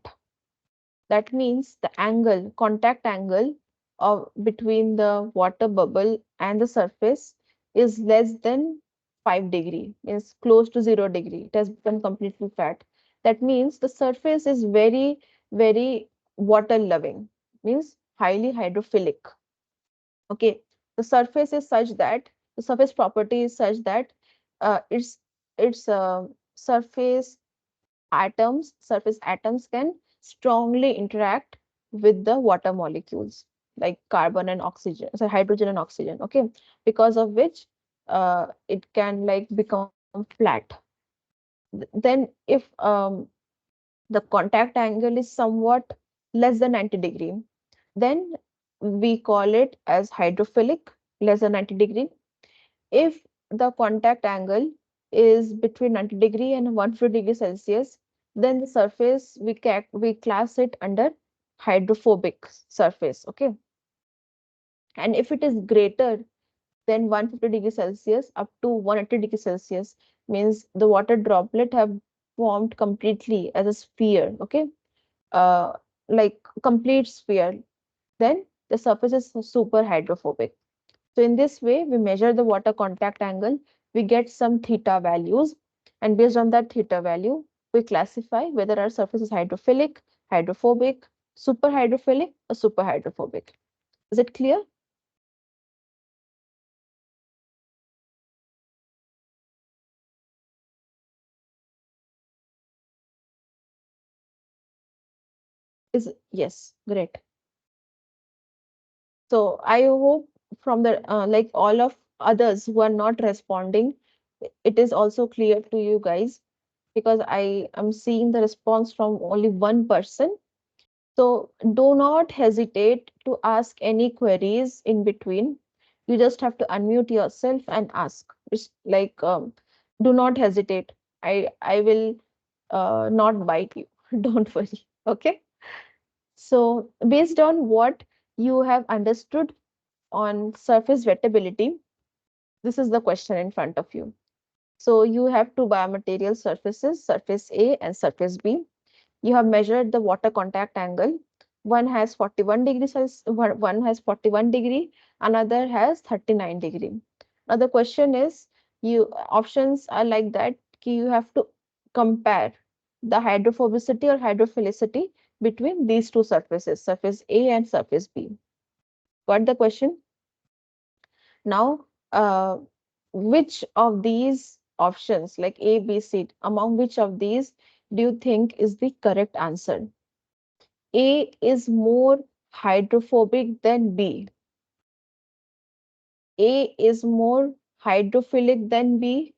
that means the angle, contact angle of between the water bubble and the surface is less than 5 degree, means close to 0 degree. It has become completely flat. That means the surface is very, very water loving, means highly hydrophilic. Okay, the surface is such that the surface property is such that its surface surface atoms can strongly interact with the water molecules like carbon and oxygen, so hydrogen and oxygen. Okay, because of which it can like become flat. Then if the contact angle is somewhat less than 90 degree, then we call it as hydrophilic, less than 90 degree. If the contact angle is between 90 degree and 150 degree Celsius, then the surface we class it under hydrophobic surface. Okay. And if it is greater than 150 degree Celsius up to 180 degree Celsius, means the water droplet have formed completely as a sphere. Okay. Uh, like complete sphere, then the surface is super hydrophobic. So in this way, we measure the water contact angle, we get some theta values, and based on that theta value, we classify whether our surface is hydrophilic, hydrophobic, super hydrophilic, or super hydrophobic. Is it clear? Is yes, great. So I hope from the like all of others who are not responding, it is also clear to you guys, because I am seeing the response from only one person. So do not hesitate to ask any queries in between. You just have to unmute yourself and ask. It's like do not hesitate. I will not bite you. Don't worry. Okay. So based on what you have understood on surface wettability, this is the question in front of you. So you have two biomaterial surfaces, surface A and surface B. You have measured the water contact angle. One has 41 degrees Celsius, one has 41 degree, another has 39 degree. Now the question is, you options are like that, you have to compare the hydrophobicity or hydrophilicity between these two surfaces, surface A and surface B. Got the question? Now, which of these options, like A, B, C, among which of these do you think is the correct answer? A is more hydrophobic than B. A is more hydrophilic than B.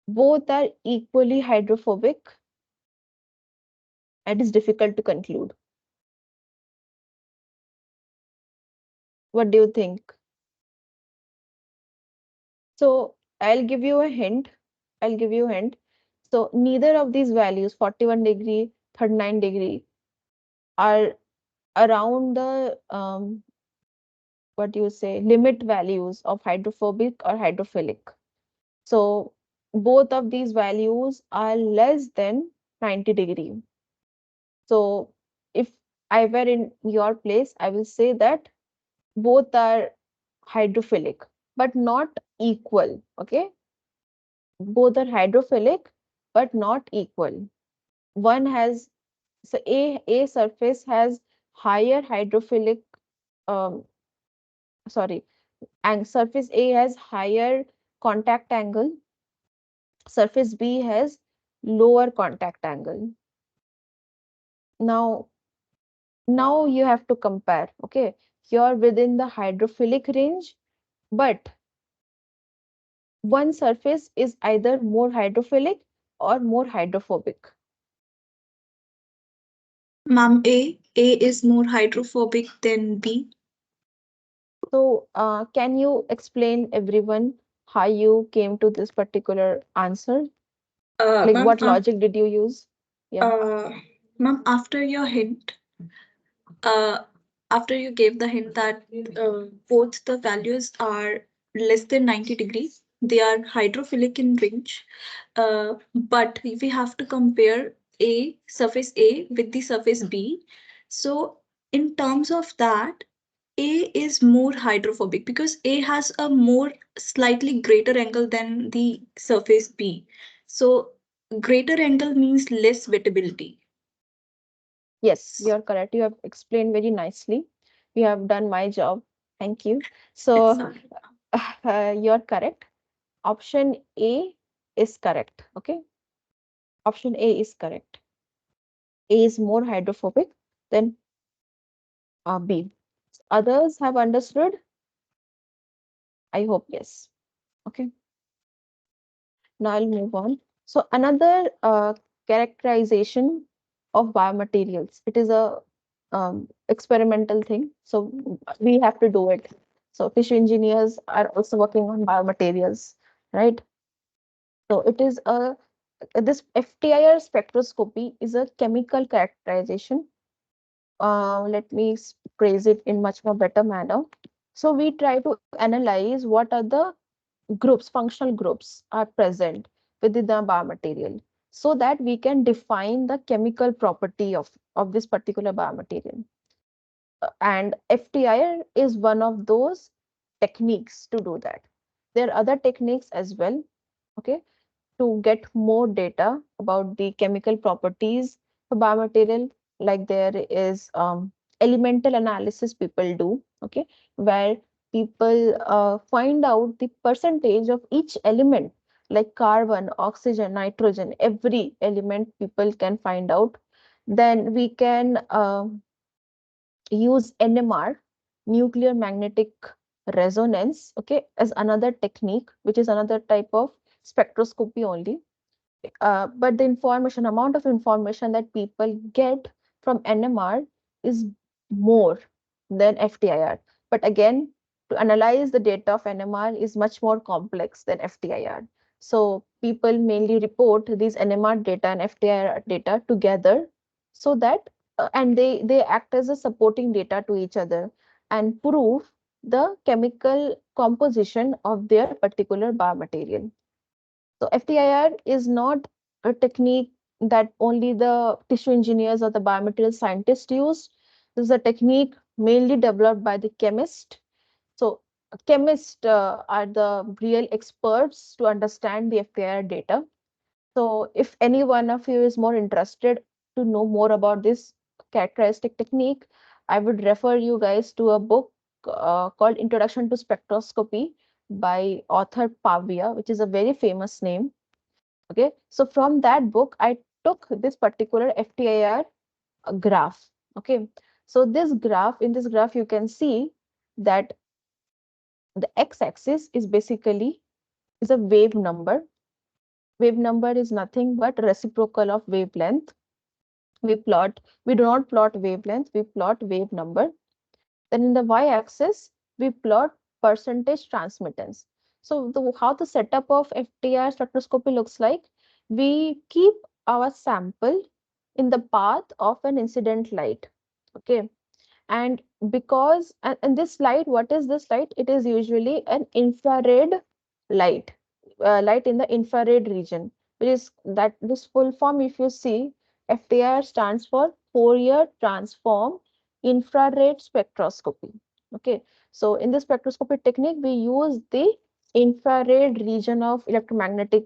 Both are equally hydrophobic. It is difficult to conclude. What do you think? So I'll give you a hint. I'll give you a hint. So neither of these values, 41 degree, 39 degree, are around the what do you say, limit values of hydrophobic or hydrophilic. So both of these values are less than 90 degree. So if I were in your place, I will say that both are hydrophilic, but not equal. Okay. Both are hydrophilic, but not equal. One has, so A surface has higher hydrophilic, um, sorry, and surface A has higher contact angle, surface B has lower contact angle. Now, now you have to compare. Okay, you're within the hydrophilic range, but one surface is either more hydrophilic or more hydrophobic? Ma'am, A is more hydrophobic than B. So, can you explain everyone how you came to this particular answer? Like, Ma'am, what logic did you use? Yeah. uh, ma'am, after your hint, uh, after you gave the hint that both the values are less than 90 degrees, they are hydrophilic in range. But we have to compare surface A with the surface B. So, in terms of that, A is more hydrophobic because A has a more slightly greater angle than the surface B. So, greater angle means less wettability. Yes, you're correct. You have explained very nicely. You have done my job. Thank you. So, It's all. you're correct. Option A is correct. Okay. Option A is correct. A is more hydrophobic than B. Others have understood? I hope yes. Okay. Now I'll move on. So another characterization of biomaterials. It is a experimental thing. So we have to do it. So tissue engineers are also working on biomaterials, right? So it is a this FTIR spectroscopy is a chemical characterization. Let me phrase it in much more better manner. So we try to analyze what are the groups, functional groups are present within the biomaterial so that we can define the chemical property of this particular biomaterial. And FTIR is one of those techniques to do that. There are other techniques as well, okay, to get more data about the chemical properties for biomaterial. Like there is elemental analysis people do, okay, where people find out the percentage of each element, like carbon, oxygen, nitrogen, every element people can find out. Then we can use NMR, nuclear magnetic resonance, okay, as another technique, which is another type of spectroscopy only. But the information, amount of information that people get from NMR is more than FTIR. But again, to analyze the data of NMR is much more complex than FTIR. So people mainly report these NMR data and FTIR data together so that and they act as a supporting data to each other and prove the chemical composition of their particular biomaterial. So FTIR is not a technique that only the tissue engineers or the biomaterial scientists use. This is a technique mainly developed by the chemist. So chemists are the real experts to understand the FTIR data. So if any one of you is more interested to know more about this characteristic technique, I would refer you guys to a book called Introduction to Spectroscopy by author Pavia, which is a very famous name. Okay, so from that book, I took this particular FTIR graph. Okay, so in this graph, you can see that the x-axis is basically is a wave number. Wave number is nothing but reciprocal of wavelength. We do not plot wavelength, we plot wave number. Then in the y-axis, we plot percentage transmittance. So how the setup of FTIR spectroscopy looks like, we keep our sample in the path of an incident light. Okay. And because, and this light, what is this light? It is usually an infrared light, light in the infrared region, which is that this full form, if you see, FTIR stands for Fourier Transform Infrared Spectroscopy. Okay, so in this spectroscopy technique, we use the infrared region of electromagnetic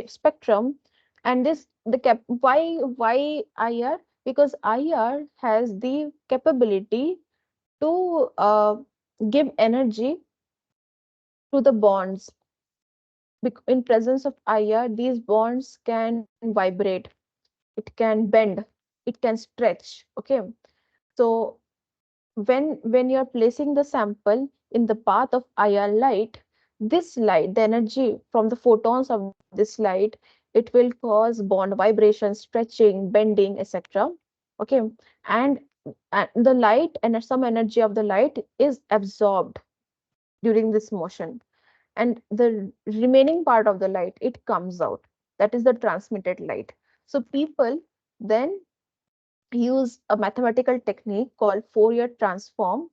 spectrum, and this the cap why IR, because IR has the capability to give energy to the bonds. In presence of IR, these bonds can vibrate, it can bend, it can stretch. Okay, so when you're placing the sample in the path of IR light, this light, the energy from the photons of this light, it will cause bond vibrations, stretching, bending, etc. Okay, and, the light and some energy of the light is absorbed during this motion, and the remaining part of the light, it comes out. That is the transmitted light. So people then use a mathematical technique called Fourier transform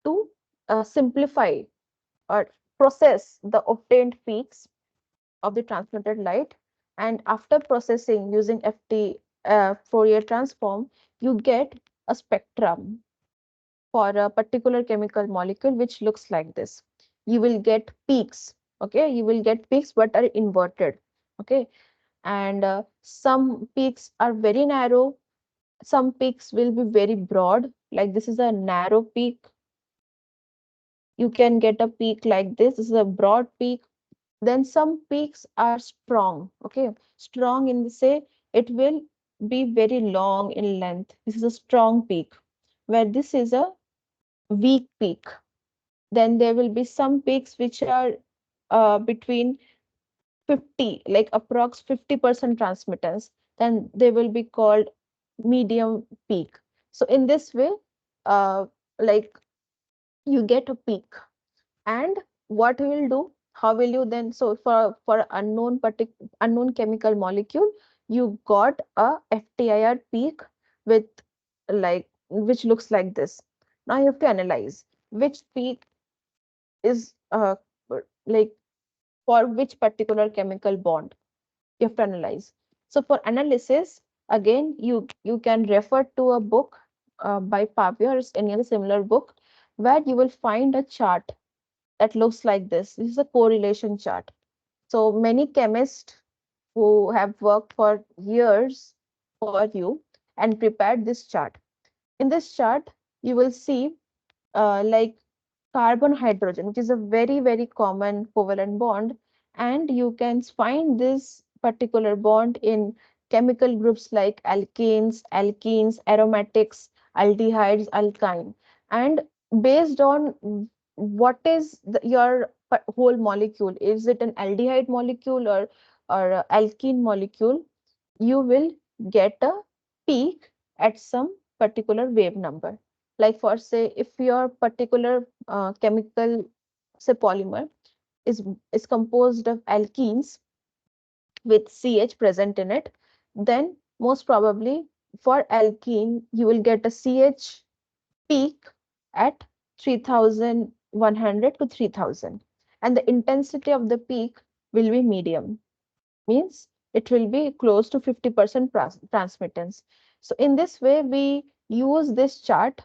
to simplify or process the obtained peaks of the transmitted light. And after processing using Fourier transform, you get a spectrum for a particular chemical molecule which looks like this. You will get peaks. Okay, you will get peaks but are inverted. Okay, and some peaks are very narrow, some peaks will be very broad, like this is a narrow peak. You can get a peak like this is a broad peak. Then some peaks are strong. Okay, strong in the say it will be very long in length. This is a strong peak, where this is a weak peak. Then there will be some peaks which are between 50, like approx 50% transmittance. Then they will be called medium peak. So in this way, uh, like you get a peak. And what we will do, how will you then, so for unknown chemical molecule, you got a FTIR peak with, like, which looks like this. Now you have to analyze which peak is like for which particular chemical bond. You have to analyze. So for analysis, again, you can refer to a book by Pavia or any other similar book, where you will find a chart that looks like this. This is a correlation chart. So many chemists who have worked for years for you and prepared this chart. In this chart, you will see like carbon hydrogen, which is a very common covalent bond, and you can find this particular bond in chemical groups like alkenes, aromatics, aldehydes, alkyne. And based on what is your whole molecule, is it an aldehyde molecule or a alkene molecule, you will get a peak at some particular wave number. Like for say, if your particular chemical, say polymer, is is composed of alkenes with CH present in it, then most probably for alkene you will get a CH peak at 3100 to 3000, and the intensity of the peak will be medium, means it will be close to 50% transmittance. So in this way we use this chart.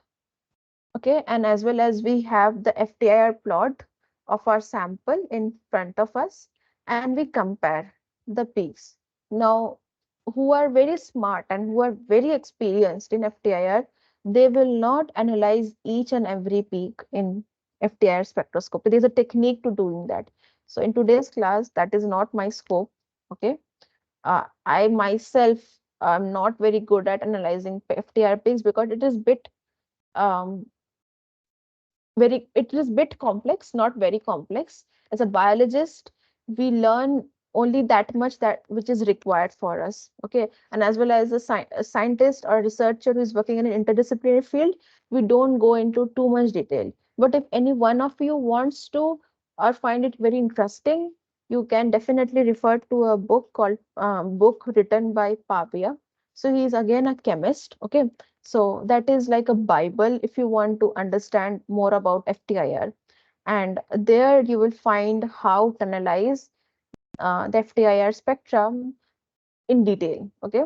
Okay, and as well as we have the FTIR plot of our sample in front of us, and we compare the peaks. Now, who are very smart and who are very experienced in FTIR, they will not analyze each and every peak in FTIR spectroscopy. There's a technique to doing that. So in today's class, that is not my scope. Okay, I myself am not very good at analyzing FTIR peaks because it is bit um, very, it is bit complex, not very complex. As a biologist, we learn only that much that which is required for us. Okay, and as well as a scientist or a researcher who is working in an interdisciplinary field, we don't go into too much detail. But if any one of you wants to or find it very interesting, you can definitely refer to a book called book written by Pavia. So he is again a chemist. Okay, so that is like a Bible if you want to understand more about FTIR. And there you will find how to analyze the FTIR spectrum in detail. Okay.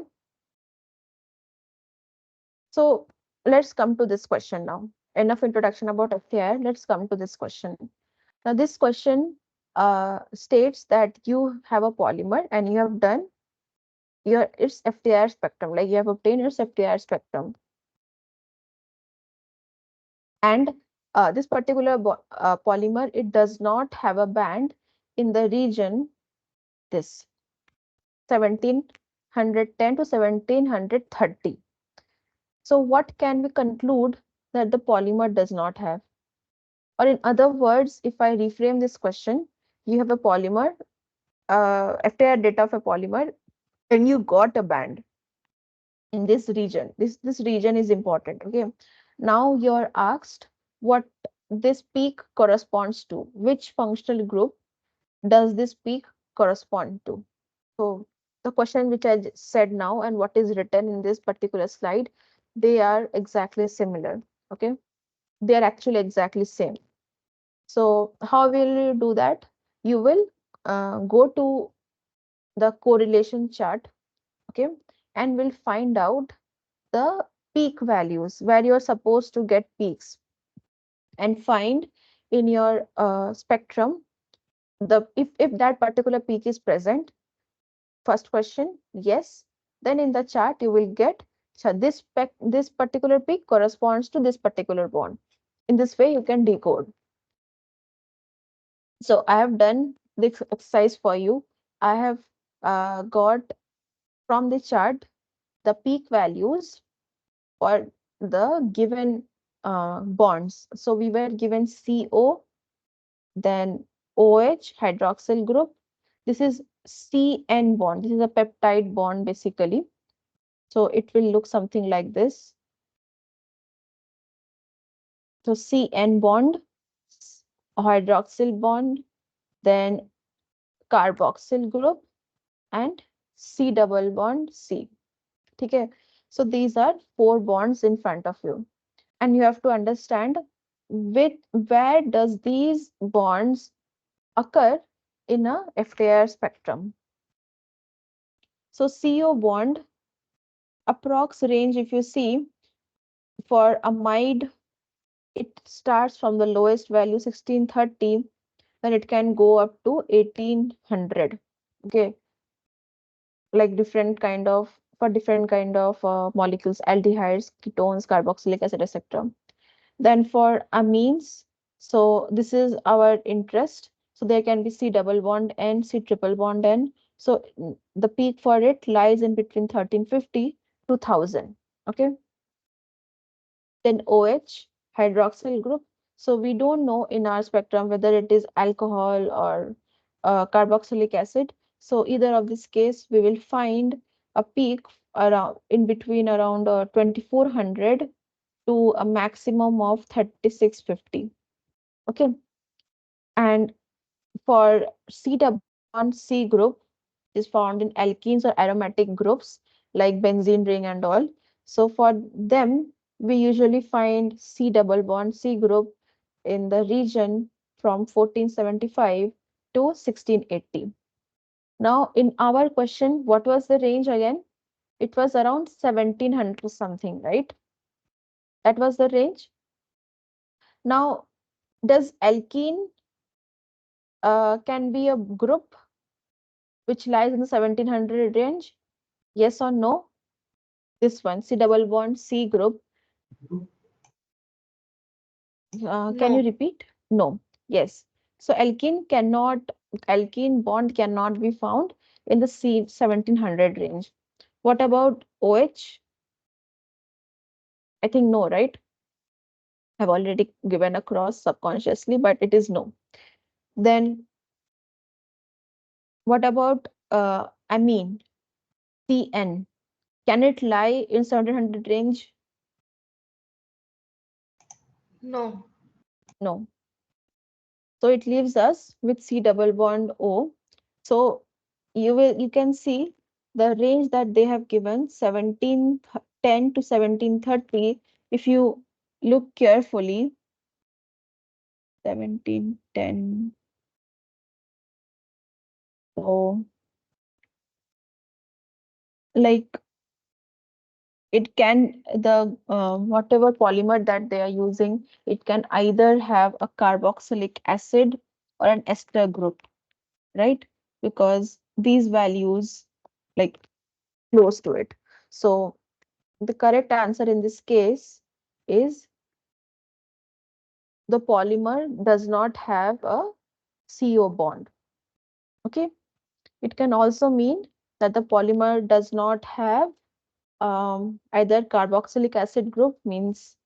So let's come to this question now. Enough introduction about FTIR. Let's come to this question. Now this question states that you have a polymer and you have done your its FTIR spectrum, like you have obtained its FTIR spectrum. And this particular polymer, it does not have a band in the region this 1710 to 1730. So what can we conclude that the polymer does not have? Or in other words, if I reframe this question, you have a polymer, FTIR data of a polymer, and you got a band in this region. This region is important. Okay. Now you're asked what this peak corresponds to. Which functional group does this peak correspond to? So the question which I said now and what is written in this particular slide, they are exactly similar. Okay. They are actually exactly same. So how will you do that? You will go to the correlation chart, okay, and will find out the peak values where you're supposed to get peaks, and find in your spectrum the if that particular peak is present. First question, yes. Then in the chart you will get, so this particular peak corresponds to this particular bond. In this way you can decode. So I have done this exercise for you. I have got from the chart the peak values for the given bonds. So we were given CO, then OH hydroxyl group. This is CN bond. This is a peptide bond basically. So it will look something like this. So CN bond, hydroxyl bond, then carboxyl group, and C double bond C. Okay. So these are 4 bonds in front of you. And you have to understand where does these bonds occur in a FTIR spectrum. So CO bond approx range, if you see, for amide, it starts from the lowest value 1630, then it can go up to 1800. Okay, like different kind of for different kind of molecules, aldehydes, ketones, carboxylic acid, etc. Then for amines, so this is our interest. So there can be C double bond N, C triple bond N. So the peak for it lies in between 1350 to 1000. Okay. Then OH, hydroxyl group. So we don't know in our spectrum whether it is alcohol or carboxylic acid. So either of this case, we will find a peak around in between around 2400 to a maximum of 3650. Okay. And for C double bond C group is found in alkenes or aromatic groups like benzene ring and all. So for them, we usually find C double bond C group in the region from 1475 to 1680. Now, in our question, what was the range again? It was around 1700 to something, right? That was the range. Now, does alkene can be a group which lies in the 1700 range? Yes or no? This one, C double bond C group. Can you No. repeat? No. Yes. So alkene bond cannot be found in the C 1700 range. What about OH? I think no, right? I've already given a cross subconsciously, but it is no. Then what about amine? CN. Can it lie in 1700 range? No. No. So it leaves us with C double bond O. So you can see the range that they have given 1710 to 1730. If you look carefully, 1710. So like it can the whatever polymer that they are using, it can either have a carboxylic acid or an ester group, right? Because these values like close to it. So the correct answer in this case is the polymer does not have a CO bond. Okay. It can also mean that the polymer does not have either carboxylic acid group means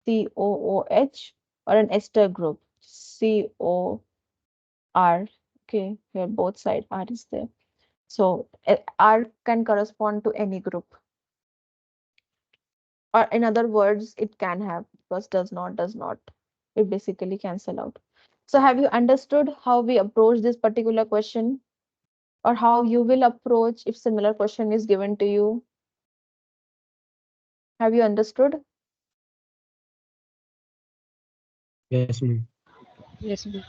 COOH or an ester group COR. Okay. Okay, here both side R is there. So R can correspond to any group. Or in other words, it can have, because does not. It basically cancel out. So have you understood how we approach this particular question? Or how you will approach if similar question is given to you? Have you understood? Yes, ma'am. Yes, ma'am.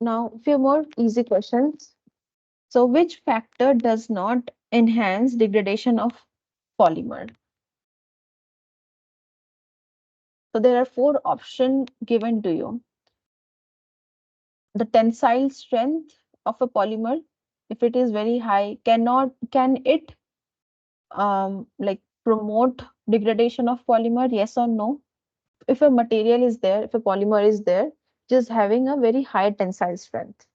Now, few more easy questions. So which factor does not enhance degradation of polymer? So there are four options given to you. The tensile strength of a polymer, if it is very high, can it like promote degradation of polymer? Yes or no? If a material is there, if a polymer is there, just having a very high tensile strength,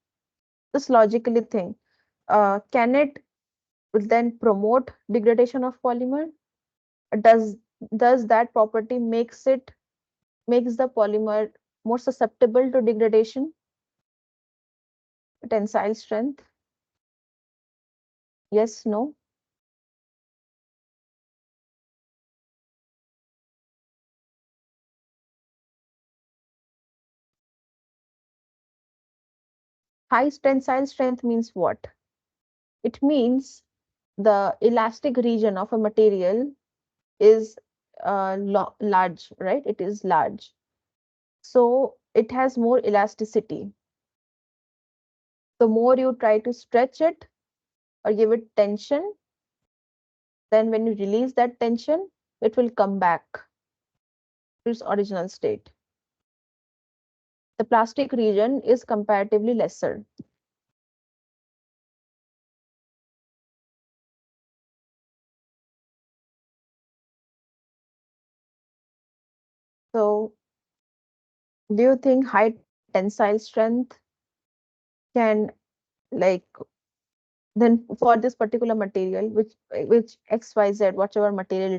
just logically think, can it then promote degradation of polymer? Does does that property makes the polymer more susceptible to degradation? Tensile strength? Yes, no? High tensile strength means what? It means the elastic region of a material is large, right? It is large. So it has more elasticity. The more you try to stretch it or give it tension, then when you release that tension, it will come back to its original state. The plastic region is comparatively lesser. So do you think high tensile strength can, like, then for this particular material, which XYZ, whichever material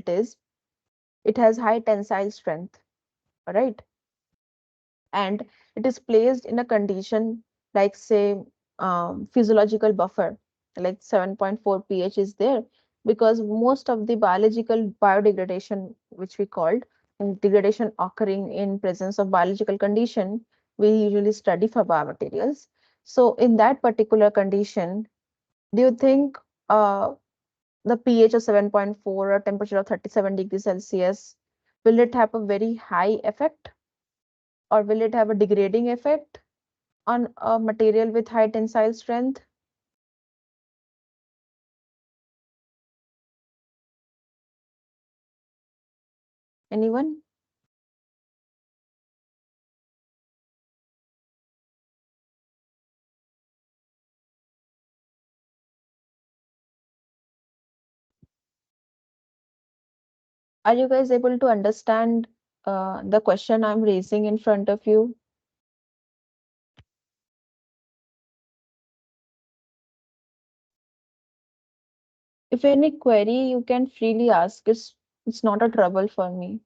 it has high tensile strength, all right? And it is placed in a condition like, say, physiological buffer, like 7.4 pH is there, because most of the biological biodegradation, which we called degradation occurring in presence of biological condition, we usually study for biomaterials. So in that particular condition, do you think the pH of 7.4 or temperature of 37 degrees Celsius, will it have a very high effect, or will it have a degrading effect on a material with high tensile strength? Anyone? Are you guys able to understand the question I'm raising in front of you? If any query, you can freely ask. It's not a trouble for me.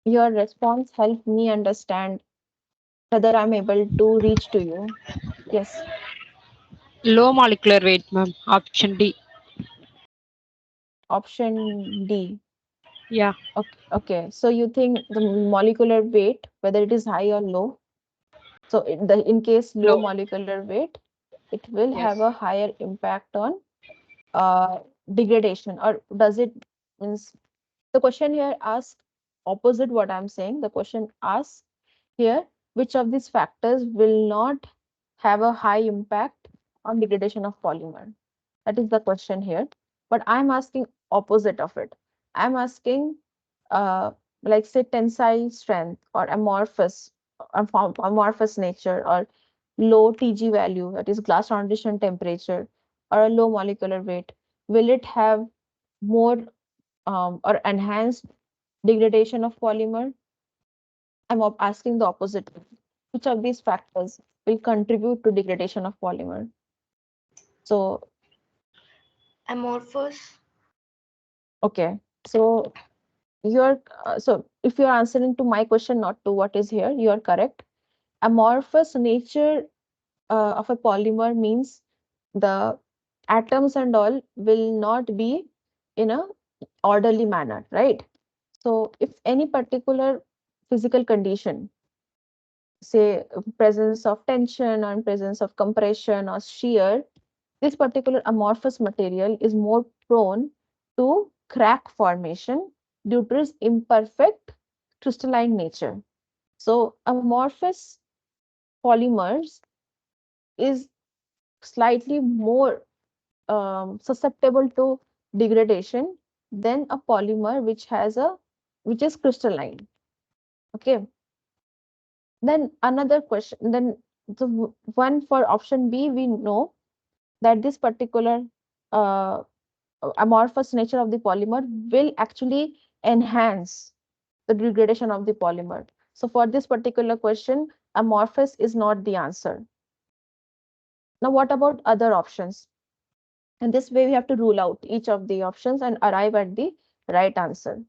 Your response helped me understand whether I'm able to reach to you. Yes, Low molecular weight, ma'am. Option D. option D. Yeah. Okay. So you think the molecular weight, whether it is high or low, so in case low Low. molecular weight, it will Yes. have a higher impact on uh, degradation, or does it means the question here asks opposite what I'm saying. The question asks here, which of these factors will not have a high impact on degradation of polymer? That is the question here. But I'm asking opposite of it. I'm asking, uh, like, say, tensile strength or amorphous nature, or low TG value, that is glass transition temperature, or a low molecular weight. Will it have more or enhanced degradation of polymer? I'm asking the opposite. Which of these factors will contribute to degradation of polymer? So, Amorphous. okay. So you're so if you're answering to my question, not to what is here, you are correct. Amorphous nature of a polymer means the atoms and all will not be in a orderly manner, right? So if any particular physical condition, say presence of tension or presence of compression or shear, this particular amorphous material is more prone to crack formation due to its imperfect crystalline nature. So amorphous polymers is slightly more susceptible to degradation than a polymer which is crystalline. Okay. Then another question. Then one for option B, we know that this particular uh, amorphous nature of the polymer will actually enhance the degradation of the polymer. So for this particular question, amorphous is not the answer. Now, what about other options? And this way we have to rule out each of the options and arrive at the right answer.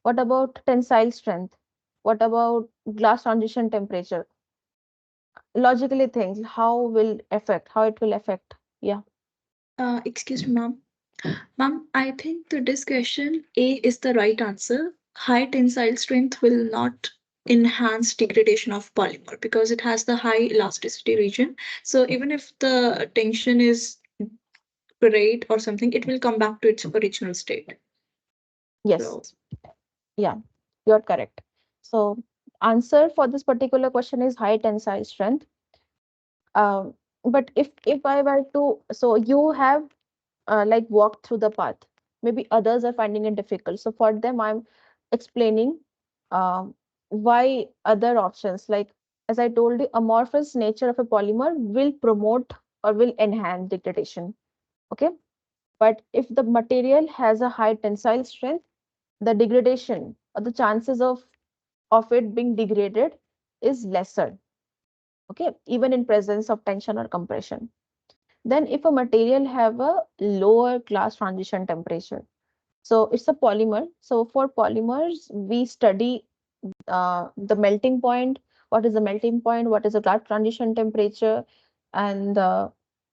What about tensile strength? What about glass transition temperature? Logically things, how it will affect. Yeah. Excuse me, ma'am. Ma'am, I think to this question, A is the right answer. High tensile strength will not enhance degradation of polymer because it has the high elasticity region. So even if the tension is great or something, it will come back to its original state. Yes. So Yeah, you're correct. So answer for this particular question is high tensile strength. Um, but if I were to, so you have like walked through the path. Maybe others are finding it difficult. So for them, I'm explaining why other options, like as I told you, amorphous nature of a polymer will promote or will enhance degradation. Okay. But if the material has a high tensile strength, the degradation or the chances of it being degraded is lesser. Okay. Even in presence of tension or compression. Then if a material have a lower glass transition temperature, so it's a polymer. So for polymers, we study the melting point. What is the melting point? What is the glass transition temperature? And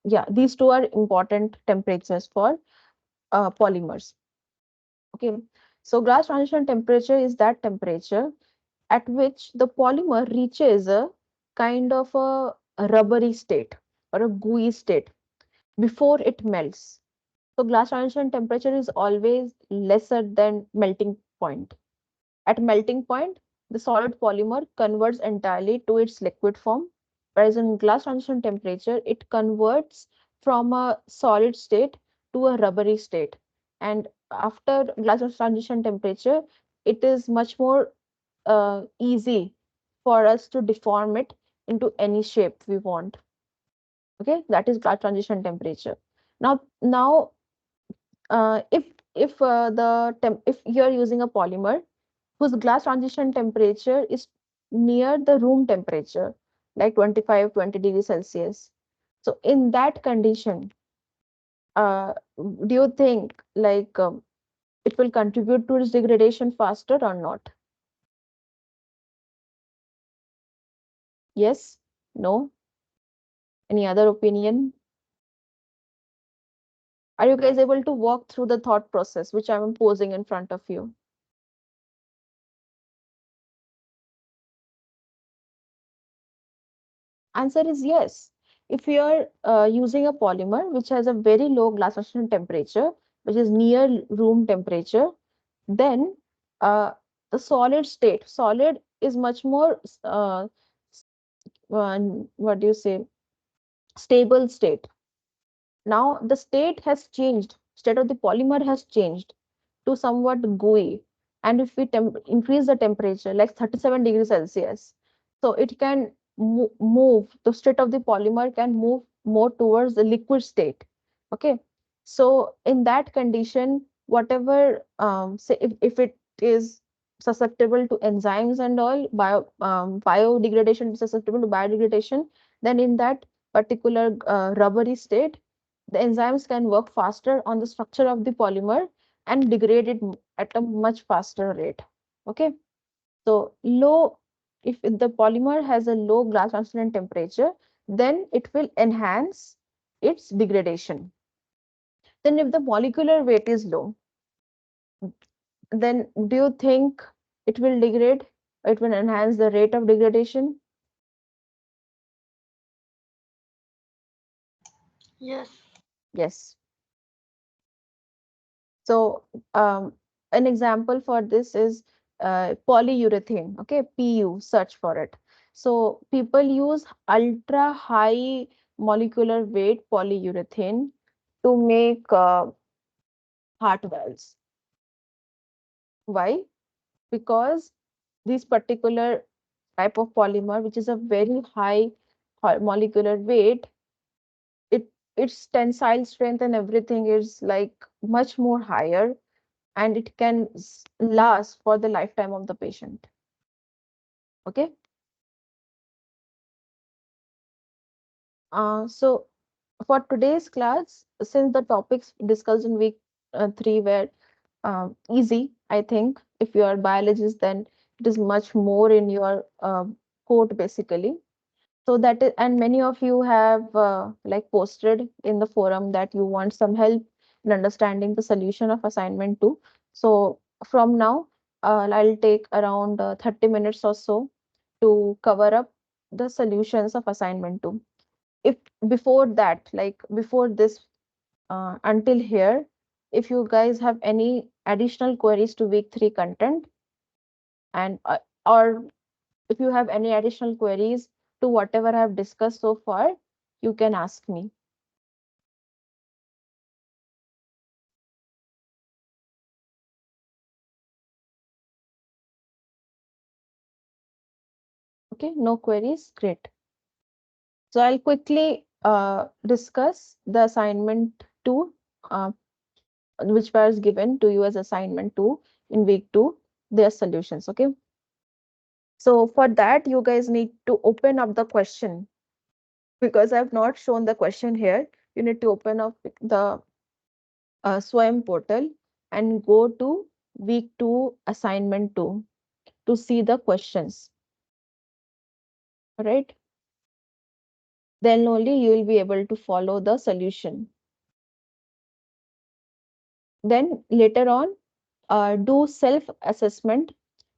yeah, these two are important temperatures for polymers. Okay, so glass transition temperature is that temperature at which the polymer reaches a kind of a rubbery state or a gooey state before it melts. So glass transition temperature is always lesser than melting point. At melting point, the solid polymer converts entirely to its liquid form, whereas in glass transition temperature, it converts from a solid state to a rubbery state. And after glass transition temperature, it is much more easy for us to deform it into any shape we want. Okay, that is glass transition temperature. Now, if you're using a polymer whose glass transition temperature is near the room temperature, like 25, 20 degrees Celsius. So in that condition, do you think like it will contribute to its degradation faster or not? Yes? No? Any other opinion? Are you guys able to walk through the thought process which I'm posing in front of you? Answer is yes. If you are using a polymer which has a very low glass transition temperature, which is near room temperature, then the solid is much more what do you say, stable state. Now the state of the polymer has changed to somewhat gooey. And if we increase the temperature like 37 degrees Celsius, so it can move, the state of the polymer can move more towards the liquid state. Okay. So in that condition, whatever, say if it is susceptible to enzymes and all, biodegradation is susceptible to biodegradation, then in that particular rubbery state, the enzymes can work faster on the structure of the polymer and degrade it at a much faster rate. Okay, so low, if the polymer has a low glass translucent temperature, then it will enhance its degradation. Then if the molecular weight is low, then do you think it will degrade? It will enhance the rate of degradation? Yes. Yes. So an example for this is polyurethane. Okay, PU, search for it. So people use ultra high molecular weight polyurethane to make heart valves. Why? Because this particular type of polymer, which is a very high molecular weight, it its tensile strength and everything is like much more higher, and it can last for the lifetime of the patient. Okay. So for today's class, since the topics discussed in week 3 were easy, I think if you are biologist, then it is much more in your code basically. So that is, and many of you have like posted in the forum that you want some help in understanding the solution of assignment 2. So from now, I'll take around 30 minutes or so to cover up the solutions of assignment 2. If before that, like before this, until here, if you guys have any additional queries to week 3 content, and or if you have any additional queries to whatever I have discussed so far, you can ask me. Okay, no queries, great. So I'll quickly discuss the assignment 2, uh, which was given to you as assignment 2 in week 2, their solutions. Okay, so for that, you guys need to open up the question, because I've not shown the question here. You need to open up the SWAYAM portal and go to week 2 assignment 2 to see the questions. All right, then only you will be able to follow the solution. Then later on, do self assessment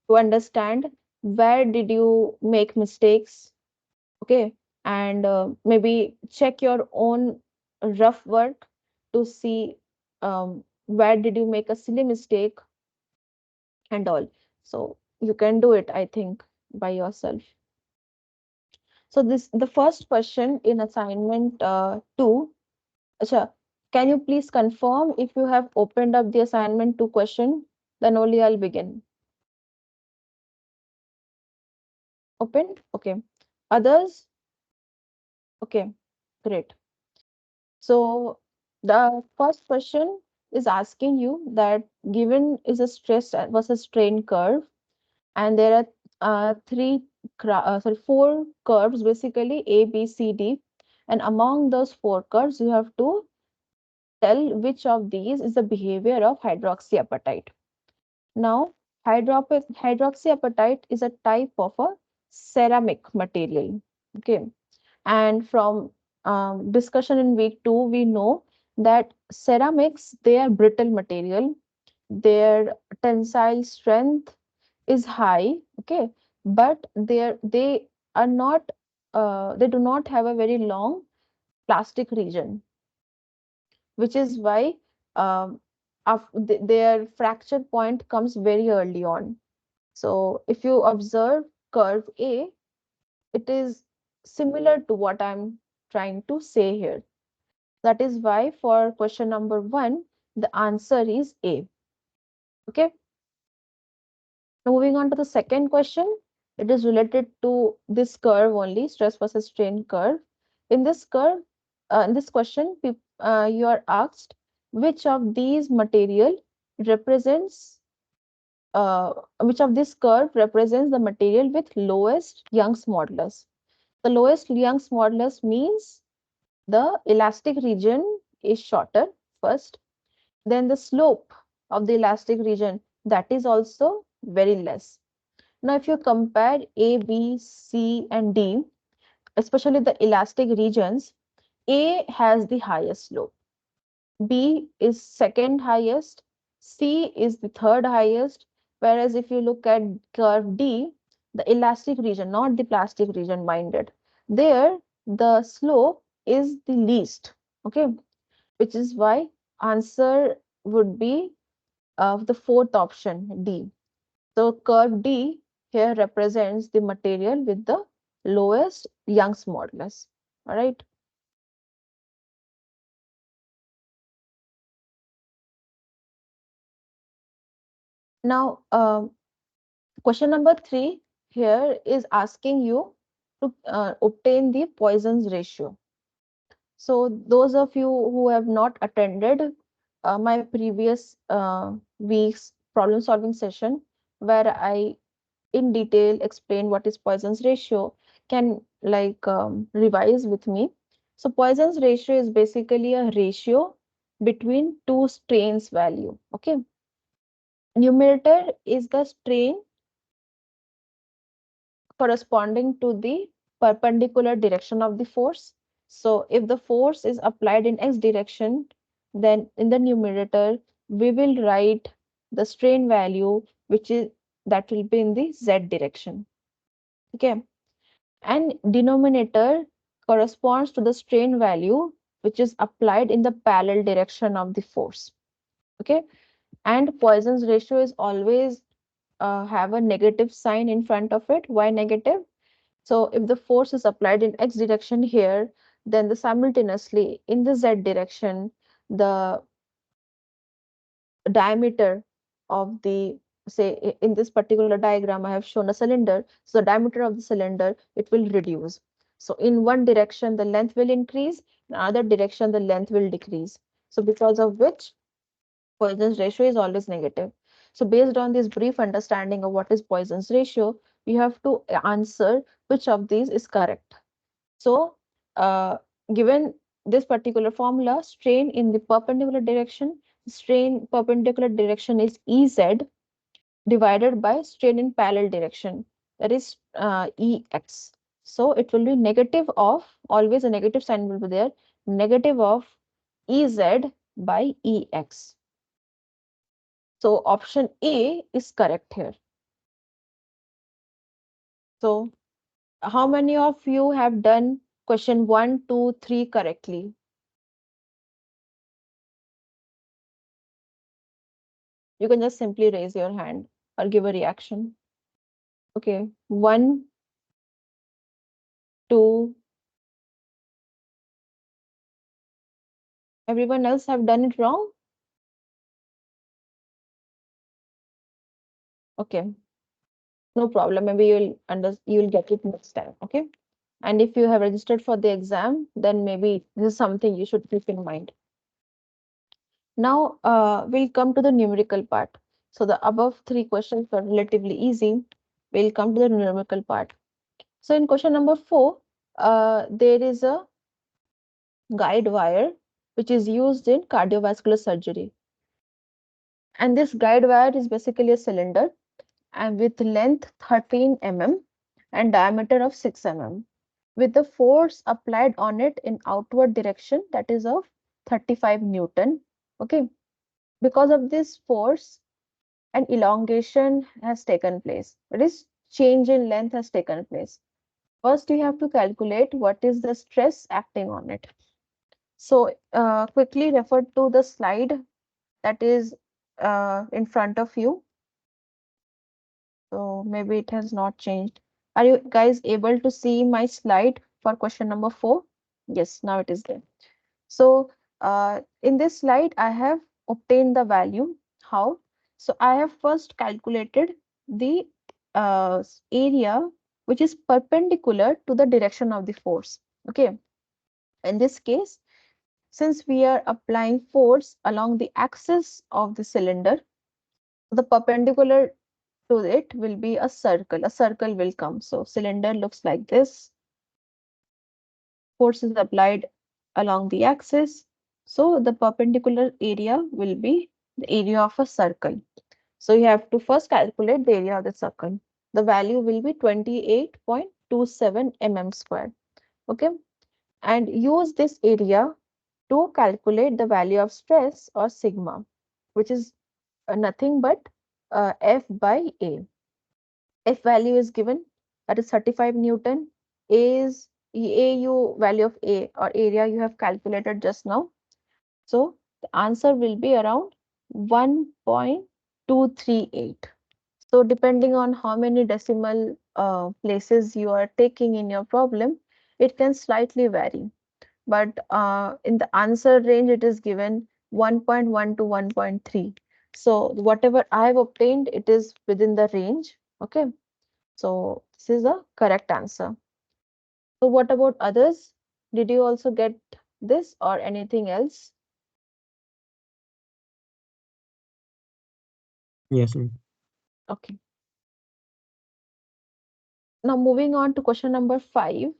to understand where did you make mistakes. Okay, and maybe check your own rough work to see where did you make a silly mistake and all. So you can do it, I think, by yourself. So this the first question in assignment 2. Acha, can you please confirm if you have opened up the assignment 2 question? Then only I'll begin. Opened? Okay. Others? Okay, great. So the first question is asking you that given is a stress versus strain curve, and there are four curves basically, A, B, C, D, and among those four curves, you have to tell which of these is the behavior of hydroxyapatite. Now, hydroxyapatite is a type of a ceramic material. Okay, and from discussion in week 2, we know that ceramics, they are brittle material. Their tensile strength is high. Okay, but they are not they do not have a very long plastic region, which is why their fracture point comes very early on. So if you observe curve A, it is similar to what I'm trying to say here. That is why for question number 1, the answer is A. Okay. Moving on to the second question, it is related to this curve only, stress versus strain curve. In this curve, in this question, you are asked which of these material represents which of this curve represents the material with lowest Young's modulus. The lowest Young's modulus means the elastic region is shorter first, then the slope of the elastic region, that is also very less. Now, if you compare A, B, C, and D, especially the elastic regions, A has the highest slope, B is second highest, C is the third highest, whereas if you look at curve D, the elastic region, not the plastic region minded, there the slope is the least, okay, which is why answer would be the fourth option, D. So curve D here represents the material with the lowest Young's modulus. All right. Now, question number 3 here is asking you to obtain the Poisson's ratio. So those of you who have not attended my previous week's problem solving session, where I in detail explain what is Poisson's ratio, can like revise with me. So Poisson's ratio is basically a ratio between two strains value. Okay. Numerator is the strain corresponding to the perpendicular direction of the force. So if the force is applied in x direction, then in the numerator, we will write the strain value, which is that will be in the z direction. Okay. And denominator corresponds to the strain value, which is applied in the parallel direction of the force. Okay. And Poisson's ratio is always have a negative sign in front of it. Why negative? So if the force is applied in x direction here, then the simultaneously in the z direction, the diameter of the, say in this particular diagram, I have shown a cylinder. So the diameter of the cylinder, it will reduce. So in one direction, the length will increase, in other direction, the length will decrease. So because of which Poisson's ratio is always negative. So based on this brief understanding of what is Poisson's ratio, we have to answer which of these is correct. So, given this particular formula, strain in the perpendicular direction, strain perpendicular direction is Ez divided by strain in parallel direction, that is Ex. So, it will be negative of, always a negative sign will be there, negative of Ez by Ex. So, option A is correct here. So, how many of you have done question 1, 2, 3 correctly? You can just simply raise your hand or give a reaction. Okay, 1, 2. Everyone else have done it wrong? Okay, no problem. Maybe you'll get it next time. Okay. And if you have registered for the exam, then maybe this is something you should keep in mind. Now we'll come to the numerical part. So the above 3 questions were relatively easy. We'll come to the numerical part. So in question number 4, there is a guide wire which is used in cardiovascular surgery. And this guide wire is basically a cylinder and with length 13 mm and diameter of 6 mm, with the force applied on it in outward direction, that is of 35 Newton. Okay. Because of this force, an elongation has taken place. That is, change in length has taken place. First, you have to calculate what is the stress acting on it. So quickly refer to the slide that is in front of you. So maybe it has not changed. Are you guys able to see my slide for question number 4? Yes, now it is there. So in this slide, I have obtained the value. How? So I have first calculated the area which is perpendicular to the direction of the force. Okay. In this case, since we are applying force along the axis of the cylinder, the perpendicular to it will be a circle. A circle will come. So cylinder looks like this. Force is applied along the axis. So the perpendicular area will be the area of a circle. So you have to first calculate the area of the circle. The value will be 28.27 mm square. Okay. And use this area to calculate the value of stress or sigma, which is nothing but F by A. F value is given, that is 35 Newton. A is AU value of A or area you have calculated just now. So the answer will be around 1.238. So depending on how many decimal places you are taking in your problem, it can slightly vary. But in the answer range, it is given 1.1 to 1.3. So whatever I have obtained, it is within the range. Okay. So this is the correct answer. So what about others? Did you also get this or anything else? Yes, ma'am. Okay. Now moving on to question number 5.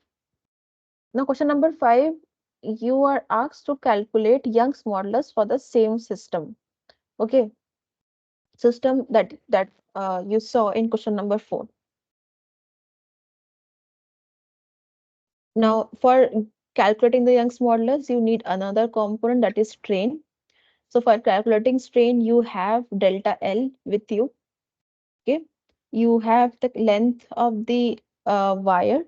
Now question number 5, you are asked to calculate Young's modulus for the same system. Okay. System that you saw in question number 4. Now, for calculating the Young's modulus, you need another component, that is strain. So for calculating strain, you have delta L with you. Okay. You have the length of the wire.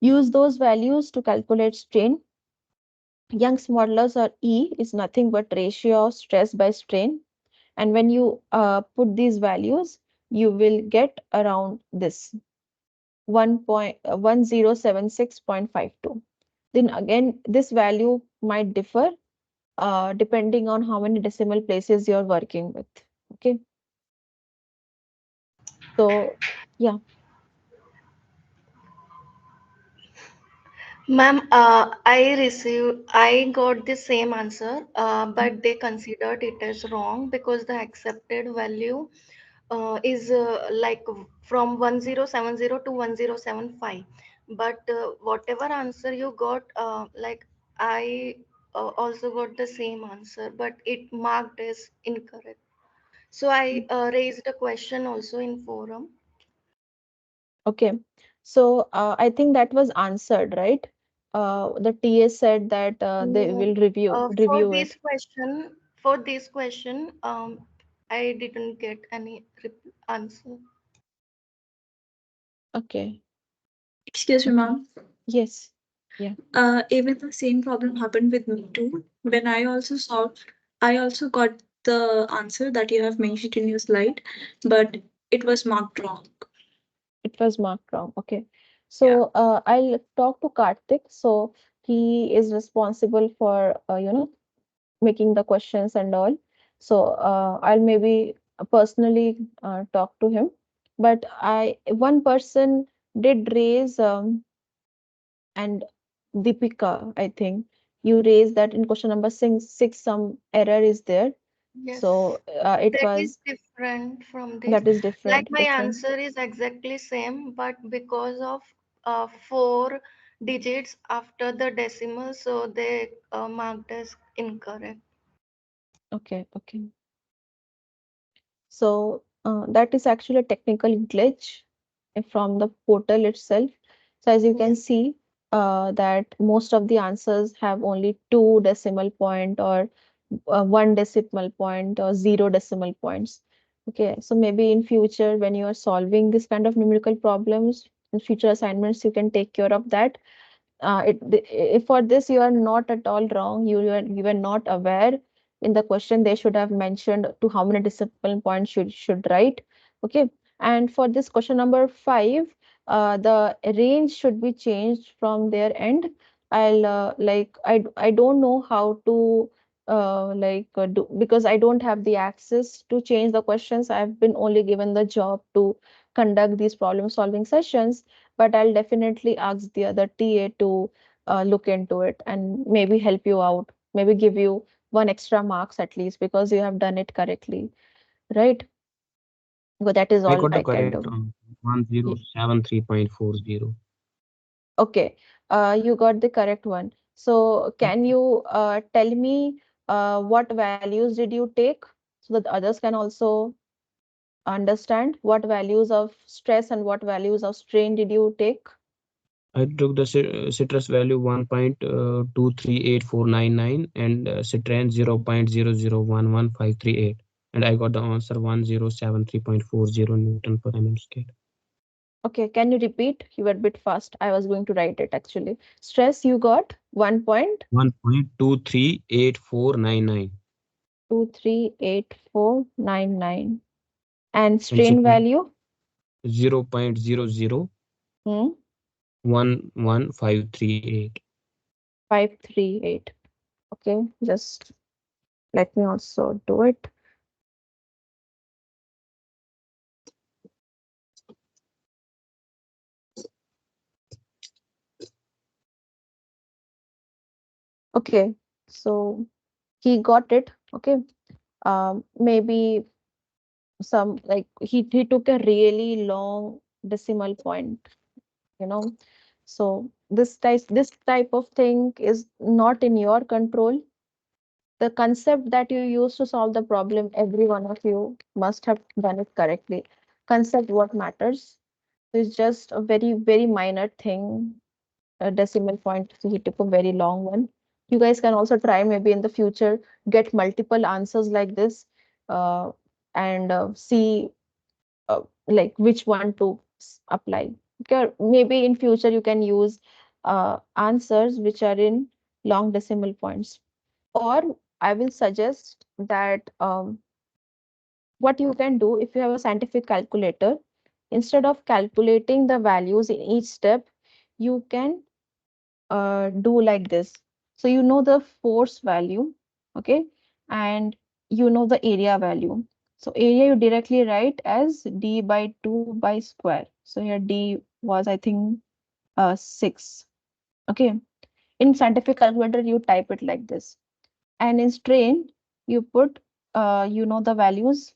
Use those values to calculate strain. Young's modulus, or E, is nothing but ratio of stress by strain. And when you put these values, you will get around this 1076.52. Then again, this value might differ depending on how many decimal places you're working with. Okay. So, yeah. Ma'am, I got the same answer, but they considered it as wrong because the accepted value is like from 1070 to 1075. But whatever answer you got, like I also got the same answer, but it marked as incorrect. So I raised a question also in forum. Okay. So, I think that was answered, right? The TA said that they No, will review it. for this question, I didn't get any answer. Okay. Excuse me, Okay. ma'am. Yes. Yeah. Even the same problem happened with me too. When I also solved, I also got the answer that you have mentioned in your slide, but it was marked wrong. It was marked wrong. Okay. Yeah. So, I'll talk to Karthik. So he is responsible for, making the questions and all. So I'll maybe personally talk to him. But one person did raise, and Deepika, I think you raised that in question number six, some error is there. Yes, So it that is was different from this. that is Like different, my different. answer is exactly same, but because of four digits after the decimal, so they marked as incorrect. Okay, okay. So that is actually a technical glitch from the portal itself. So as you can Yes. see, that most of the answers have only two decimal point or one decimal point or zero decimal points. Okay, so maybe in future when you are solving this kind of numerical problems in future assignments, you can take care of that. If for this you are not at all wrong, you were not aware in the question, they should have mentioned to how many decimal points should write. Okay. And for this question number 5, the range should be changed from their end. I'll like I don't know how to do, because I don't have the access to change the questions. I've been only given the job to conduct these problem solving sessions, but I'll definitely ask the other TA to look into it and maybe help you out, maybe give you one extra marks at least because you have done it correctly, right? But that is I all got the I can correct do. One Ye- zero seven 3.40. Okay, you got the correct one. So can you tell me what values did you take so that others can also understand what values of stress and what values of strain did you take? I took the citrus value 1.238499 and citran 0.001153 and I got the answer 1073.40 Newton per mm square. Okay, can you repeat? You were a bit fast. I was going to write it actually. Stress you got 1.238499 1.238499 and and strain citran value 0.00111538. 538. Okay, just let me also do it. Okay, so he got it. Okay, maybe some like he took a really long decimal point, you know. So this type of thing is not in your control. The concept that you use to solve the problem, every one of you must have done it correctly. Concept what matters is just a very, very minor thing. A decimal point, so he took a very long one. You guys can also try maybe in the future, get multiple answers like this, uh, and see like which one to apply. Okay, maybe in future you can use answers which are in long decimal points. Or I will suggest that what you can do if you have a scientific calculator, instead of calculating the values in each step, you can do like this. So you know the force value, okay, and you know the area value. So area you directly write as d by 2 by square. So here d was I think 6. Okay. In scientific calculator you type it like this. And in strain you put you know the values.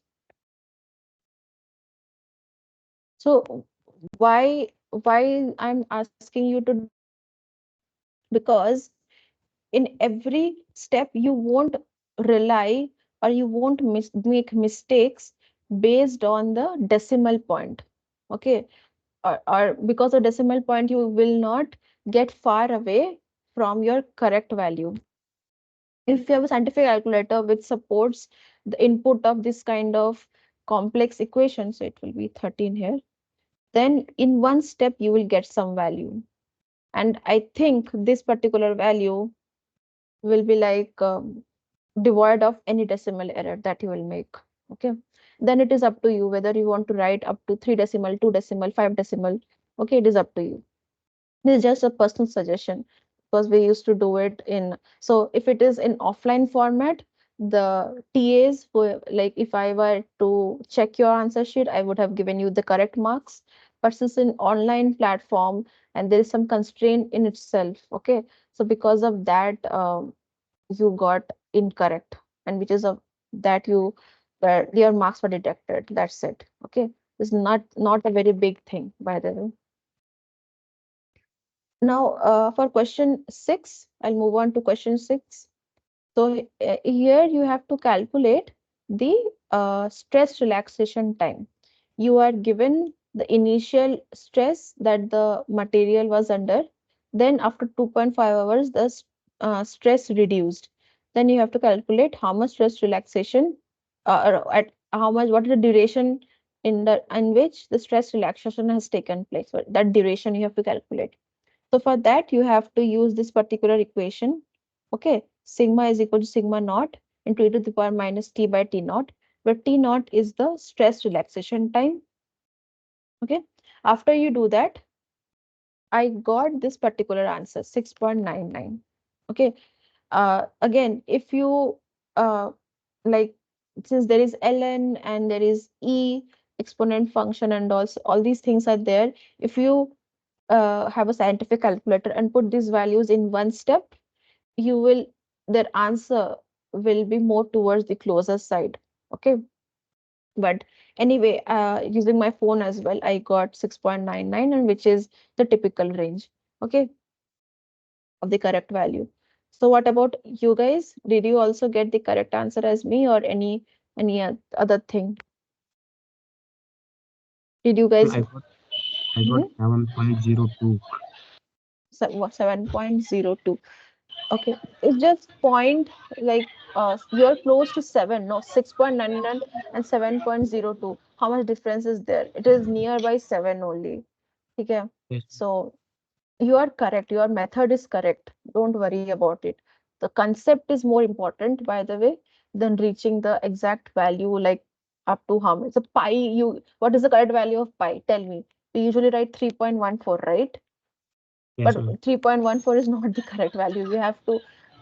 So why I'm asking you to do this? Because in every step you won't rely or you won't make mistakes based on the decimal point. Okay, or because of decimal point you will not get far away from your correct value. If you have a scientific calculator which supports the input of this kind of complex equation, so it will be 13 here, then in one step you will get some value. And I think this particular value will be like devoid of any decimal error that you will make. Okay, then it is up to you whether you want to write up to 3 decimal, 2 decimal, 5 decimal. Okay, it is up to you. This is just a personal suggestion because we used to do it in. So if it is in offline format, the TAs who, like if I were to check your answer sheet, I would have given you the correct marks. But since in online platform and there is some constraint in itself, okay. So because of that, you got incorrect, and which is a that you where your marks were deducted. That's it. Okay, it's not a very big thing, by the way. Now, for question 6, I'll move on to question 6. So here you have to calculate the stress relaxation time. You are given the initial stress that the material was under. Then after 2.5 hours, the stress reduced. Then you have to calculate how much stress relaxation, or at how much, what is the duration in which the stress relaxation has taken place. So that duration you have to calculate. So for that, you have to use this particular equation. Okay, sigma is equal to sigma naught into e to the power minus t by t naught, where t naught is the stress relaxation time. Okay, after you do that, I got this particular answer 6.99. Okay, again, if you like, since there is ln and there is e exponent function and also all these things are there, if you have a scientific calculator and put these values in one step, you will, their answer will be more towards the closer side. Okay, but anyway, using my phone as well, I got 6.99, and which is the typical range, okay, of the correct value. So what about you guys? Did you also get the correct answer as me or any other thing? Did you guys? I got Mhm. 7.02. 7.02. Okay, it's just point like you're close to 7, no, 6.99 and 7.02. How much difference is there? It is nearby 7 only. Okay, Yes. so you are correct. Your method is correct. Don't worry about it. The concept is more important, by the way, than reaching the exact value, like up to how much. So pi, what is the correct value of pi? Tell me. We usually write 3.14, right? Yes, But ma'am. 3.14 is not the correct value. You have to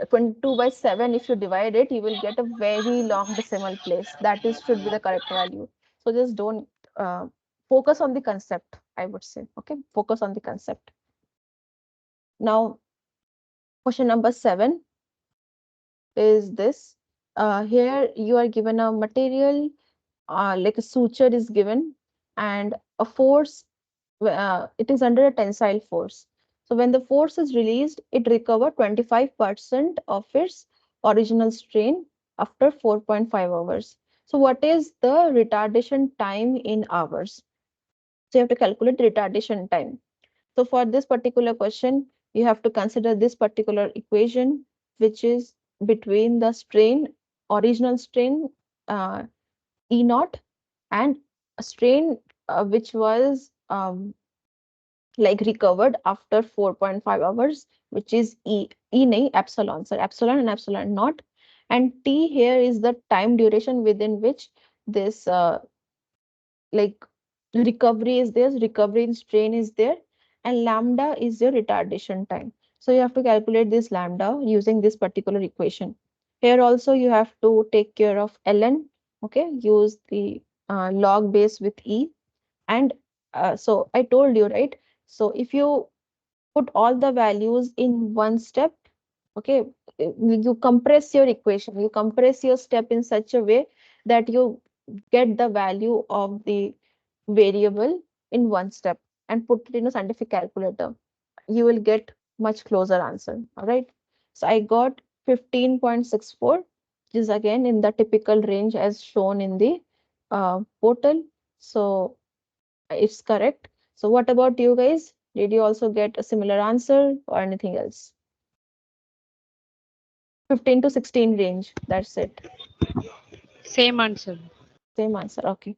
22 by 7. If you divide it, you will get a very long decimal place. That is should be the correct value. So just don't uh, focus on the concept, I would say. Okay, focus on the concept. Now, question number 7 is this. Here you are given a material, like a suture is given, and a force, it is under a tensile force. So when the force is released, it recovers 25% of its original strain after 4.5 hours. So what is the retardation time in hours? So you have to calculate the retardation time. So for this particular question, you have to consider this particular equation, which is between the strain, original strain, uh, E naught, and a strain which was like recovered after 4.5 hours, which is E nahi, epsilon, so epsilon and epsilon naught. And T here is the time duration within which this like recovery is there, recovery in strain is there, and lambda is your retardation time. So you have to calculate this lambda using this particular equation. Here also you have to take care of ln, okay, use the log base with E. And so I told you, right? So if you put all the values in one step, okay, you compress your equation, you compress your step in such a way that you get the value of the variable in one step and put it in a scientific calculator, you will get much closer answer. All right, so I got 15.64, which is again in the typical range as shown in the portal. So it's correct. So what about you guys? Did you also get a similar answer or anything else? 15 to 16 range. That's it. Same answer. Same answer. Okay.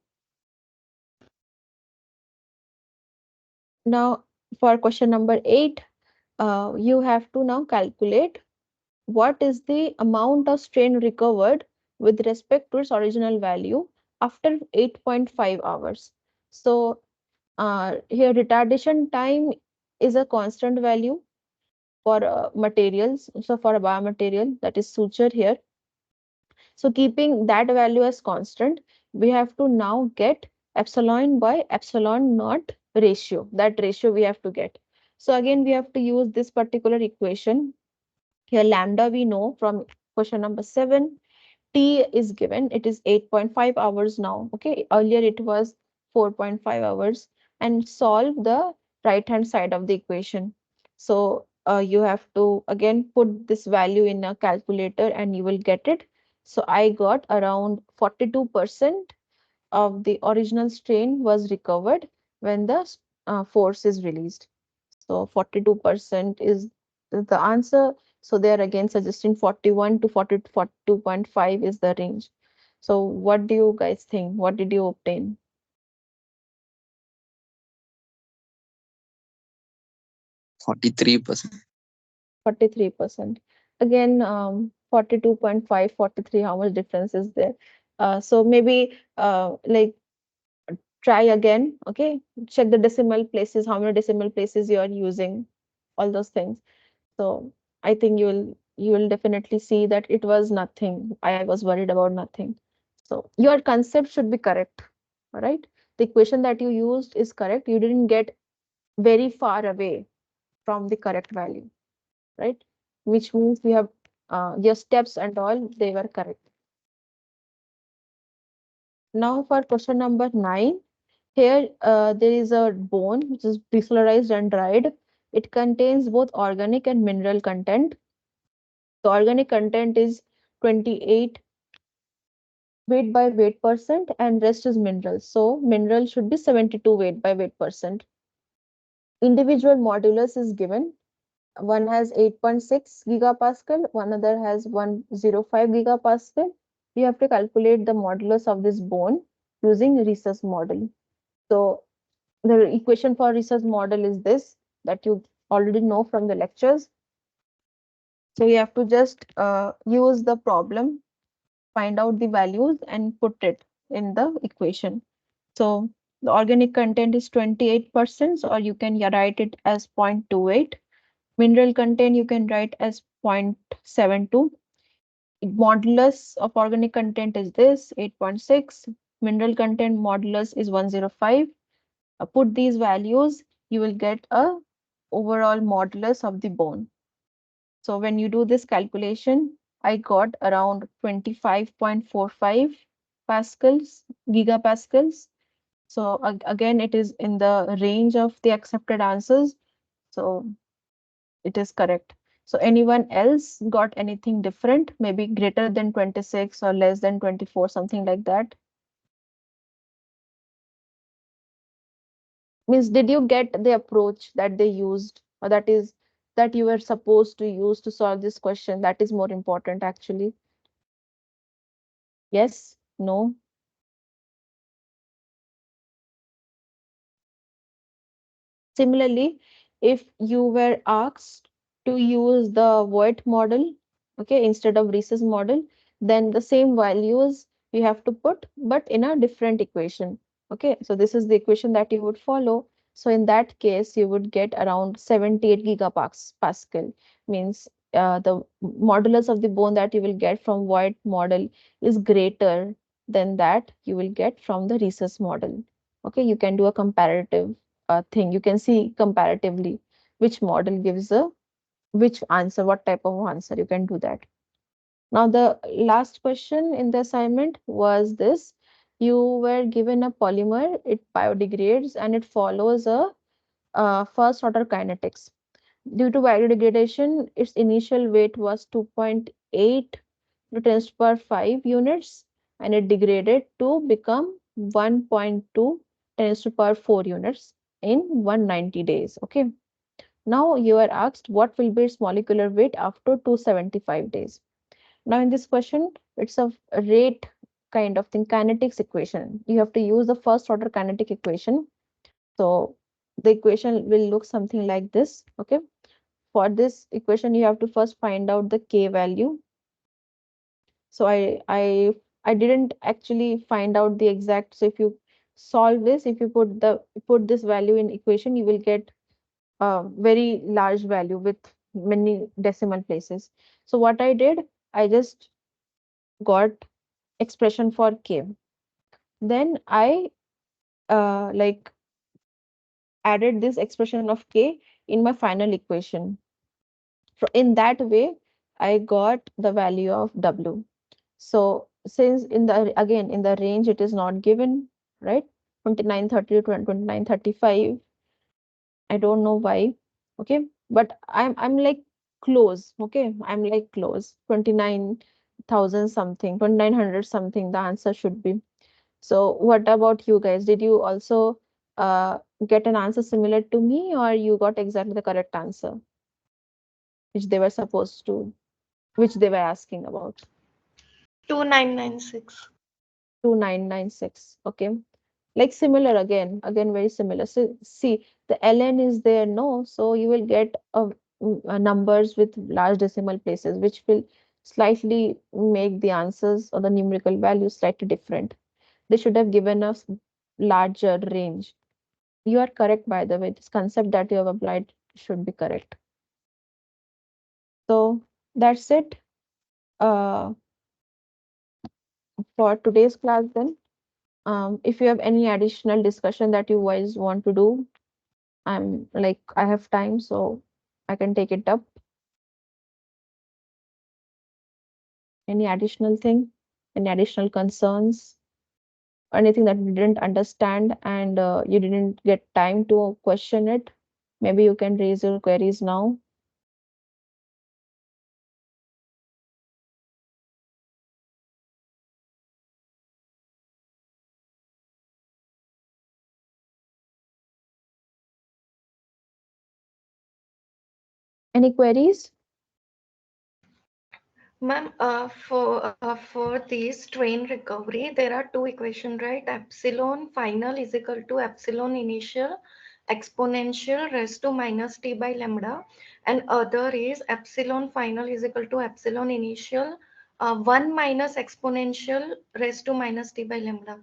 Now for question number 8, you have to now calculate what is the amount of strain recovered with respect to its original value after 8.5 hours. So here retardation time is a constant value for materials. So for a biomaterial, that is suture here. So keeping that value as constant, we have to now get epsilon by epsilon naught ratio. That ratio we have to get. So again, we have to use this particular equation. Here lambda we know from question number 7. T is given, it is 8.5 hours now. Okay, earlier it was 4.5 hours. And solve the right hand side of the equation. So you have to again put this value in a calculator and you will get it. So I got around 42% of the original strain was recovered when the force is released. So 42% is the answer. So they are again suggesting 41 to 40 to 42.5 is the range. So what do you guys think? What did you obtain? 43%. 43%. Again, 42.5, 43, how much difference is there? So maybe like try again, okay? Check the decimal places, how many decimal places you are using, all those things. So I think you will definitely see that it was nothing. I was worried about nothing. So your concept should be correct. All right. The equation that you used is correct. You didn't get very far away from the correct value, right? Which means you have your steps and all, they were correct. Now for question number 9, here there is a bone which is decolorized and dried. It contains both organic and mineral content. The organic content is 28 weight by weight percent and rest is minerals. So mineral should be 72 weight by weight percent. Individual modulus is given. One has 8.6 gigapascal, one other has 105 gigapascal. You have to calculate the modulus of this bone using rhesus model. So the equation for rhesus model is this that you already know from the lectures. So you have to just use the problem, find out the values and put it in the equation. So the organic content is 28%, or you can write it as 0.28. Mineral content you can write as 0.72. Modulus of organic content is this 8.6. Mineral content modulus is 105. Put these values, you will get a overall modulus of the bone. So when you do this calculation, I got around 25.45 pascals, gigapascals. So again, it is in the range of the accepted answers. So it is correct. So anyone else got anything different, maybe greater than 26 or less than 24, something like that? Means, did you get the approach that they used, or that you were supposed to use to solve this question? That is more important, actually. Yes? No? Similarly, if you were asked to use the Voigt model, okay, instead of rhesus model, then the same values you have to put, but in a different equation. Okay, so this is the equation that you would follow. So in that case, you would get around 78 gigapascal. Means the modulus of the bone that you will get from Voigt model is greater than that you will get from the rhesus model. Okay, you can do a comparative thing. You can see comparatively which model gives a which answer, what type of answer. You can do that. Now, the last question in the assignment was this. You were given a polymer, it biodegrades and it follows a first order kinetics. Due to biodegradation, its initial weight was 2.8 to 10 to the power 5 units, and it degraded to become 1.2 10 to the power 4 units in 190 days. Okay. Now you are asked what will be its molecular weight after 275 days. Now in this question, it's a rate kind of thing, kinetics equation. You have to use the first order kinetic equation. So the equation will look something like this. Okay. For this equation, you have to first find out the K value. So I didn't actually find out the exact. So if you solve this, if you put this value in equation, you will get a very large value with many decimal places. So what I did, I just got expression for K. Then I like added this expression of K in my final equation. In that way, I got the value of W. So since in the again in the range it is not given, right? 2930 to 2935. I don't know why. Okay, but I'm like close. Okay, I'm like close. 29,000 something, 2900 something. The answer should be. So what about you guys? Did you also get an answer similar to me, or you got exactly the correct answer, which they were supposed to, which they were asking about? 2996. 2996. Okay. Like similar again very similar. So see, the ln is there, no, so you will get numbers with large decimal places, which will slightly make the answers or the numerical values slightly different. They should have given us larger range. You are correct, by the way. This concept that you have applied should be correct. So that's it for today's class then. If you have any additional discussion that you guys want to do, I'm like, I have time, so I can take it up. Any additional thing, any additional concerns, or anything that you didn't understand and you didn't get time to question it? Maybe you can raise your queries now. Any queries? Ma'am, for this strain recovery, there are two equations, right? Epsilon final is equal to epsilon initial exponential raised to minus t by lambda, and other is epsilon final is equal to epsilon initial 1 minus exponential raised to minus t by lambda.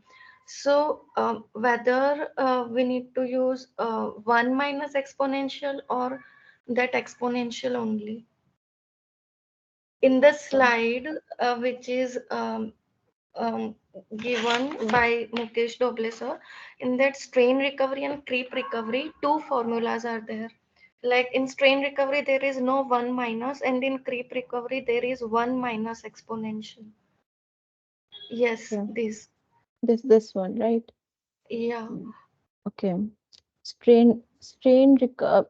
So whether we need to use 1 minus exponential or that exponential only. In the slide, which is um, given by Mukesh Doble sir, in that strain recovery and creep recovery, two formulas are there. Like in strain recovery, there is no 1 minus, and in creep recovery, there is 1 minus exponential. Yes, Yeah, this. this one, right? Yeah. Okay.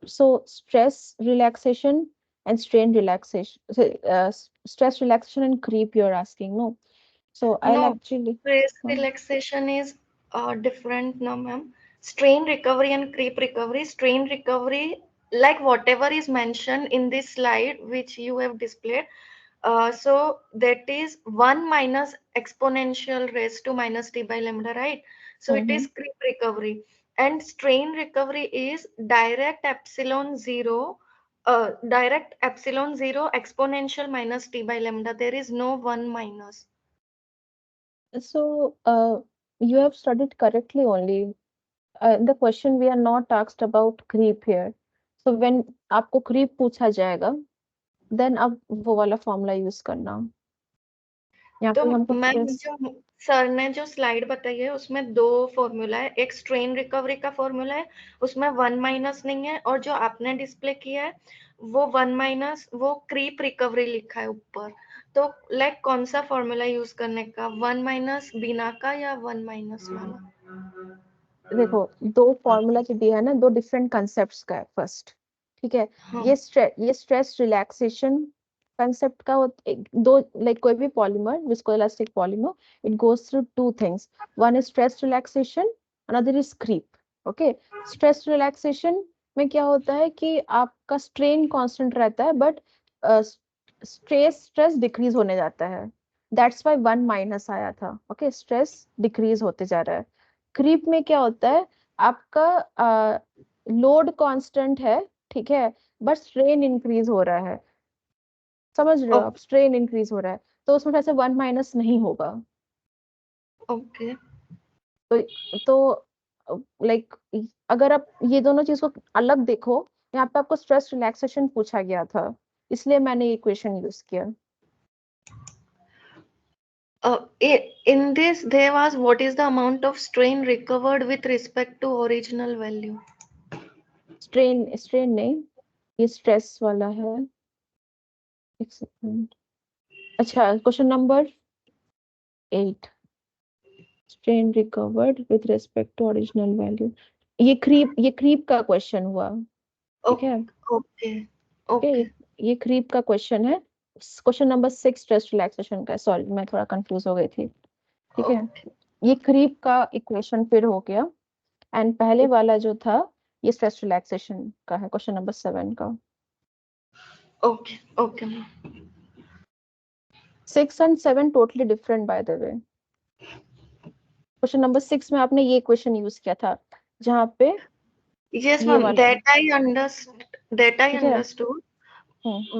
So stress relaxation and strain relaxation. So, stress relaxation and creep, you're asking, no? So I'll No, actually. stress um, relaxation is different, no, ma'am. Strain recovery and creep recovery. Strain recovery, like whatever is mentioned in this slide, which you have displayed. So that is 1 minus exponential raised to minus t by lambda, right? So it is mhm. creep recovery. And strain recovery is direct epsilon 0 exponential minus t by lambda. There is no 1 minus. So you have studied correctly only. The question we are not asked about creep here. So when आपको creep पूछा जाएगा, then आप वो वाला formula use करना. यहाँ तो पे हमको मैम stress. जो सर ने जो स्लाइड बताई है उसमें दो फॉर्मूला है, एक स्ट्रेन रिकवरी का फॉर्मूला है, उसमें 1 माइनस नहीं है, और जो आपने डिस्प्ले किया है वो 1 माइनस, वो क्रीप रिकवरी लिखा है ऊपर. तो लाइक कौन सा फॉर्मूला यूज करने का, 1 माइनस बिना का या 1 माइनस वाला? देखो, दो फॉर्मूला जो दिया है ना, दो डिफरेंट कंसेप्ट्स का है फर्स्ट. ठीक है. हाँ. ये स्ट्रेस रिलैक्सेशन कंसेप्ट का दो, लाइक कोई भी polymer, viscoelastic polymer, it goes through two things. One is stress relaxation, another is creep. Okay. Stress relaxation में क्या होता है कि आपका स्ट्रेन कांस्टेंट रहता है, बट स्ट्रेस डिक्रीज होने जाता है. दैट्स वाई 1 माइनस आया था. ओके. स्ट्रेस डिक्रीज होते जा रहा है. क्रीप में क्या होता है, आपका लोड कांस्टेंट है, ठीक है, बट स्ट्रेन इंक्रीज हो रहा है. समझ रहे हो आप? स्ट्रेन इंक्रीज हो रहा है, तो उसमें ऐसे 1 माइनस नहीं होगा. ओके. तो लाइक अगर आप ये दोनों चीज को अलग देखो, यहाँ पे आपको स्ट्रेस रिलैक्सेशन पूछा गया था, इसलिए मैंने ये इक्वेशन यूज किया. In this, there was what is the amount of strain recovered with respect to original value? Strain नहीं, ये स्ट्रेस वाला है. एक सेकंड. अच्छा, question number 8. Strain recovered with respect to original value. ये क्रीप का question हुआ. ठीक है. ओके. ओके. ओके. ये क्रीप का क्वेश्चन है. क्वेश्चन नंबर 6 स्ट्रेस रिलैक्सेशन का. सॉरी, मैं थोड़ा कंफ्यूज हो गई थी. ठीक है. ये क्रीप का इक्वेशन फिर हो गया, एंड पहले वाला जो था ये स्ट्रेस रिलैक्सेशन का है, क्वेश्चन नंबर 7 का. Okay. Okay. 6 and 7 totally different by the way. Question number 6 में आपने ये क्वेश्चन यूज किया था, जहाँ पे Yes, ये ma'am. वाला. That I understood. That I ठीक है. understood.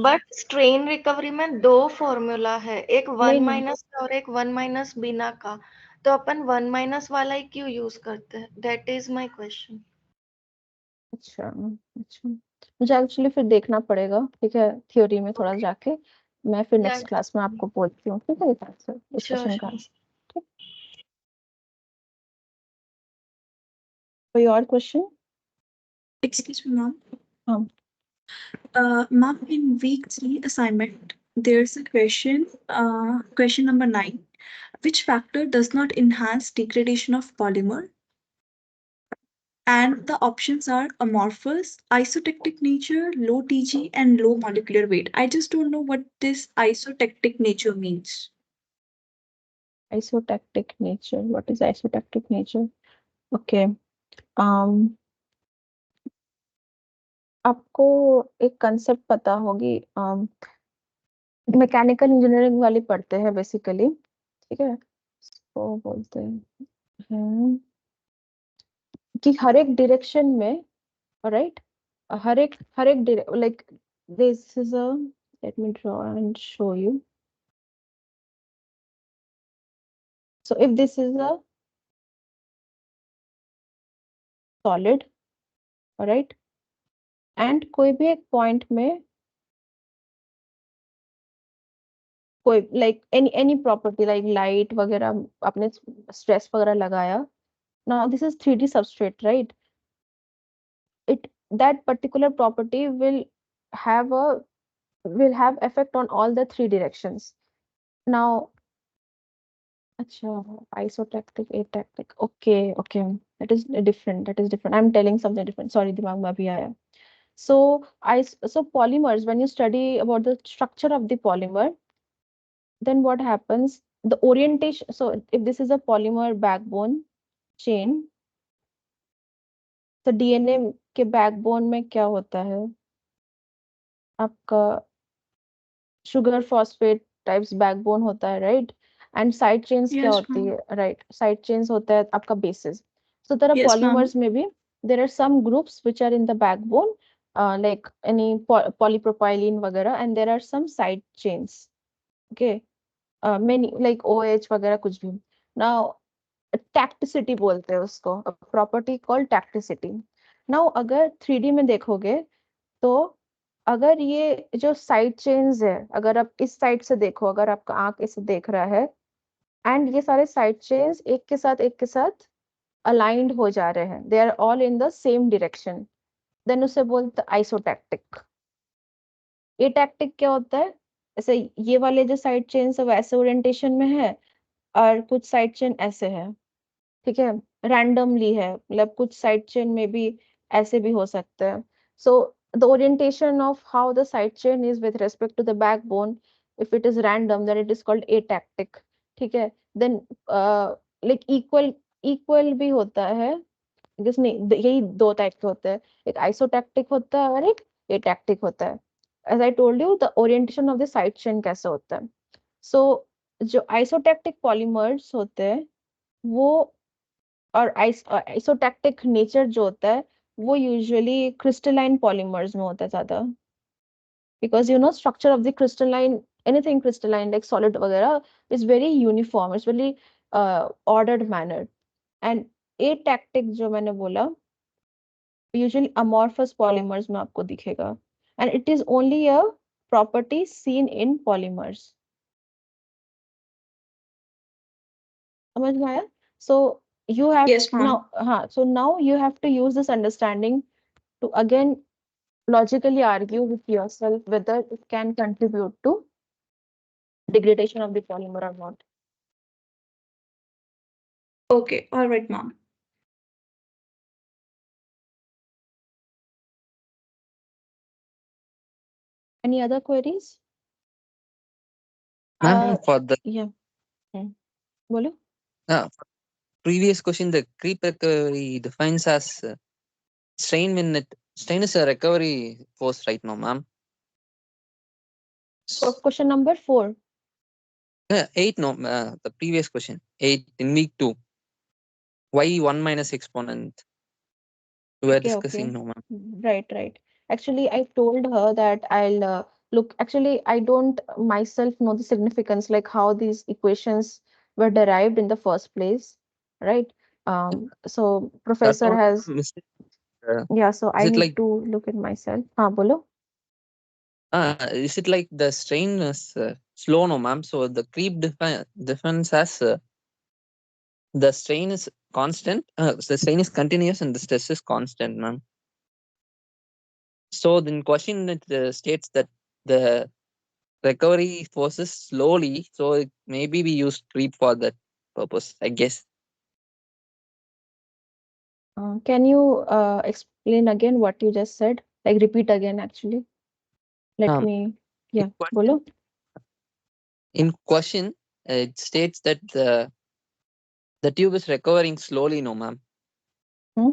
बट स्ट्रेन रिकवरी में दो फॉर्मूला है, एक 1 नहीं. माइनस का और एक 1 माइनस बिना का. तो अपन 1 माइनस वाला ही क्यों यूज करते हैं? That is my question. अच्छा. अच्छा, मुझे एक्चुअली फिर देखना पड़ेगा. ठीक है, थ्योरी में थोड़ा जाके मैं फिर या नेक्स्ट क्लास में आपको बोलती हूँ. ठीक है, आंसर इस श्योर क्वेश्चन का श्योर. आंसर. ठीक. कोई और क्वेश्चन? Excuse me, ma'am. हाँ. Ma'am, in week 3 assignment, there's a question, question number 9. Which factor does not enhance degradation of polymer? And the options are amorphous, isotactic nature, low TG, and low molecular weight. I just don't know what this isotactic nature means. Isotactic nature. What is isotactic nature? Okay. Um. आपको एक concept पता होगी, mechanical engineering वाले पढ़ते हैं basically, ठीक है, तो बोलते हैं कि हर एक डायरेक्शन में, राइट, हर एक like this is a, let me draw and show you. So if this is a solid, right, and कोई भी एक पॉइंट में कोई like any property like light वगैरह आपने स्ट्रेस वगैरह लगाया, now this is 3D substrate, right, it that particular property have a will have effect on all the three directions. Now, अच्छा, isotactic, atactic, okay, that is different, I'm telling something different, sorry, दिमाग में अभी आया. So so polymers, when you study about the structure of the polymer, then what happens, the orientation, so if this is a polymer backbone chain, तो DNA के backbone में क्या होता है आपका, शुगर फॉस्फेट टाइप्स बैकबोन होता है, right, and side chains क्या Yes, होती ma'am. है, राइट, साइड चेन्स होता है आपका बेसिस. सो तरह Yes, ma'am. पॉलीमर्स में भी there are some groups which are in the backbone, like any polypropylene वगैरह, and there are some side chains, okay, many like OH वगैरह कुछ भी. नाउ टैक्टिसिटी बोलते हैं उसको, प्रॉपर्टी कॉल्ड टैक्टिसिटी. नाउ अगर 3D में देखोगे, तो अगर ये जो साइड चेन्स है, अगर आप इस साइड से देखो, अगर आपका आंख इसे देख रहा है, एंड ये सारे साइड चेन्स एक के साथ अलाइंड हो जा रहे हैं, they are all in the same direction, then उसे बोलते आइसोटैक्टिक. एटैक्टिक क्या होता है, ऐसे ये वाले जो साइड चेन्स है वैसे ओरिएंटेशन में है, और कुछ साइड चेन ऐसे है, ठीक है, रैंडमली है, मतलब कुछ साइड चेन में भी ऐसे भी हो सकता है. So the orientation of how the side chain is with respect to the backbone, if it is random then it is called atactic, ठीक है. देन लाइक इक्वल इक्वल भी होता है, जिस नहीं यही दो टाइप के होते हैं, एक आइसोटैक्टिक होता है और एक एटैक्टिक होता है. As I told you the orientation of the side chain कैसे होता है. सो जो आइसोटैक्टिक पॉलीमर्स होते हैं वो, और आइसोटैक्टिक नेचर जो होता है वो यूजुअली क्रिस्टलाइन पॉलीमर्स में होता है ज्यादा, because you know structure of the crystalline, anything crystalline like solid वगैरह is very uniform, it's very ordered manner. And atactic जो मैंने बोला यूजुअली अमॉर्फस पॉलीमर्स में आपको दिखेगा, and it is only a property seen in polymers. समझ में आया? सो you have Yes, ma'am. now so now you have to use this understanding to again logically argue with yourself whether it can contribute to degradation of the polymer or not. Okay, all right, ma'am. Any other queries? Ma'am, for the Yeah. Bolo? previous question, the creep recovery defines as strain when strain is a recovery force, right now, ma'am? Question number 4. 8, no, the previous question, 8 in week 2. Why 1 minus exponent? We were discussing, no, ma'am. Right. Actually, I told her that I'll look. Actually, I don't myself know the significance, like how these equations were derived in the first place, right? So That professor one, has, uh, yeah. So is I it need like to look at myself. Bolo. is it like the strain is slow, no, ma'am? So the creep defines as the strain is constant, the strain is continuous and the stress is constant, ma'am. So the question it states that the recovery forces slowly, so maybe we use creep for that purpose, I guess. Can you explain again what you just said? Like repeat again, actually. Let me, yeah, Bolo. In question, it states that the tube is recovering slowly, no, ma'am. Hmm?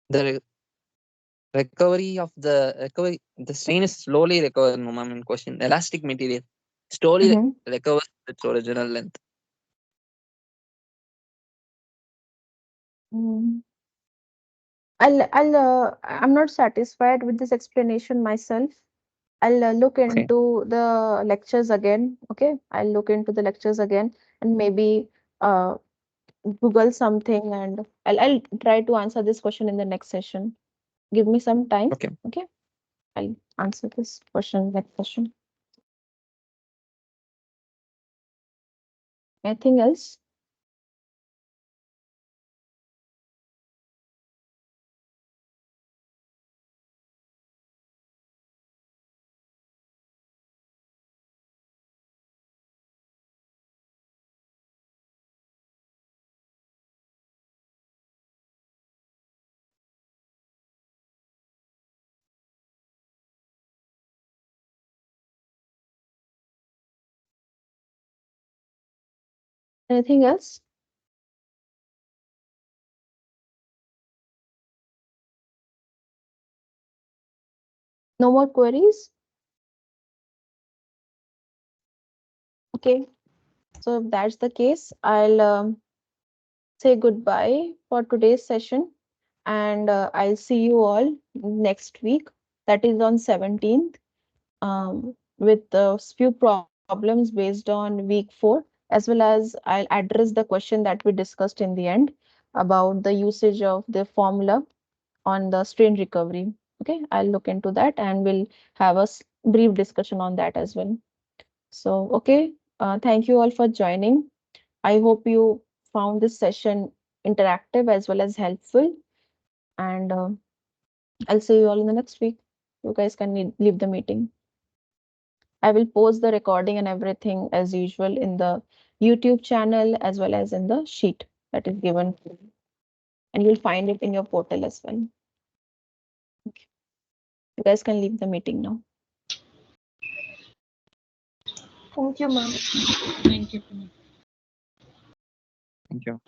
The the strain is slowly recovered, no ma'am, in question. Elastic material slowly recovers its original length. Mm. I'm not satisfied with this explanation myself. I'll look Okay. into the lectures again. Okay, I'll look into the lectures again and maybe uh, Google something, and I'll try to answer this question in the next session. Give me some time. Okay. Okay, I'll answer this question next session. Anything else? Anything else? No more queries? Okay, so if that's the case, I'll say goodbye for today's session, and I'll see you all next week. That is on 17th, with a few problems based on week 4, as well as I'll address the question that we discussed in the end about the usage of the formula on the strain recovery. Okay, I'll look into that and we'll have a brief discussion on that as well. So, okay, thank you all for joining. I hope you found this session interactive as well as helpful. And I'll see you all in the next week. You guys can leave the meeting. I will post the recording and everything as usual in the YouTube channel as well as in the sheet that is given. And you'll find it in your portal as well. Okay. You guys can leave the meeting now. Thank you, ma'am. Thank you. Thank you.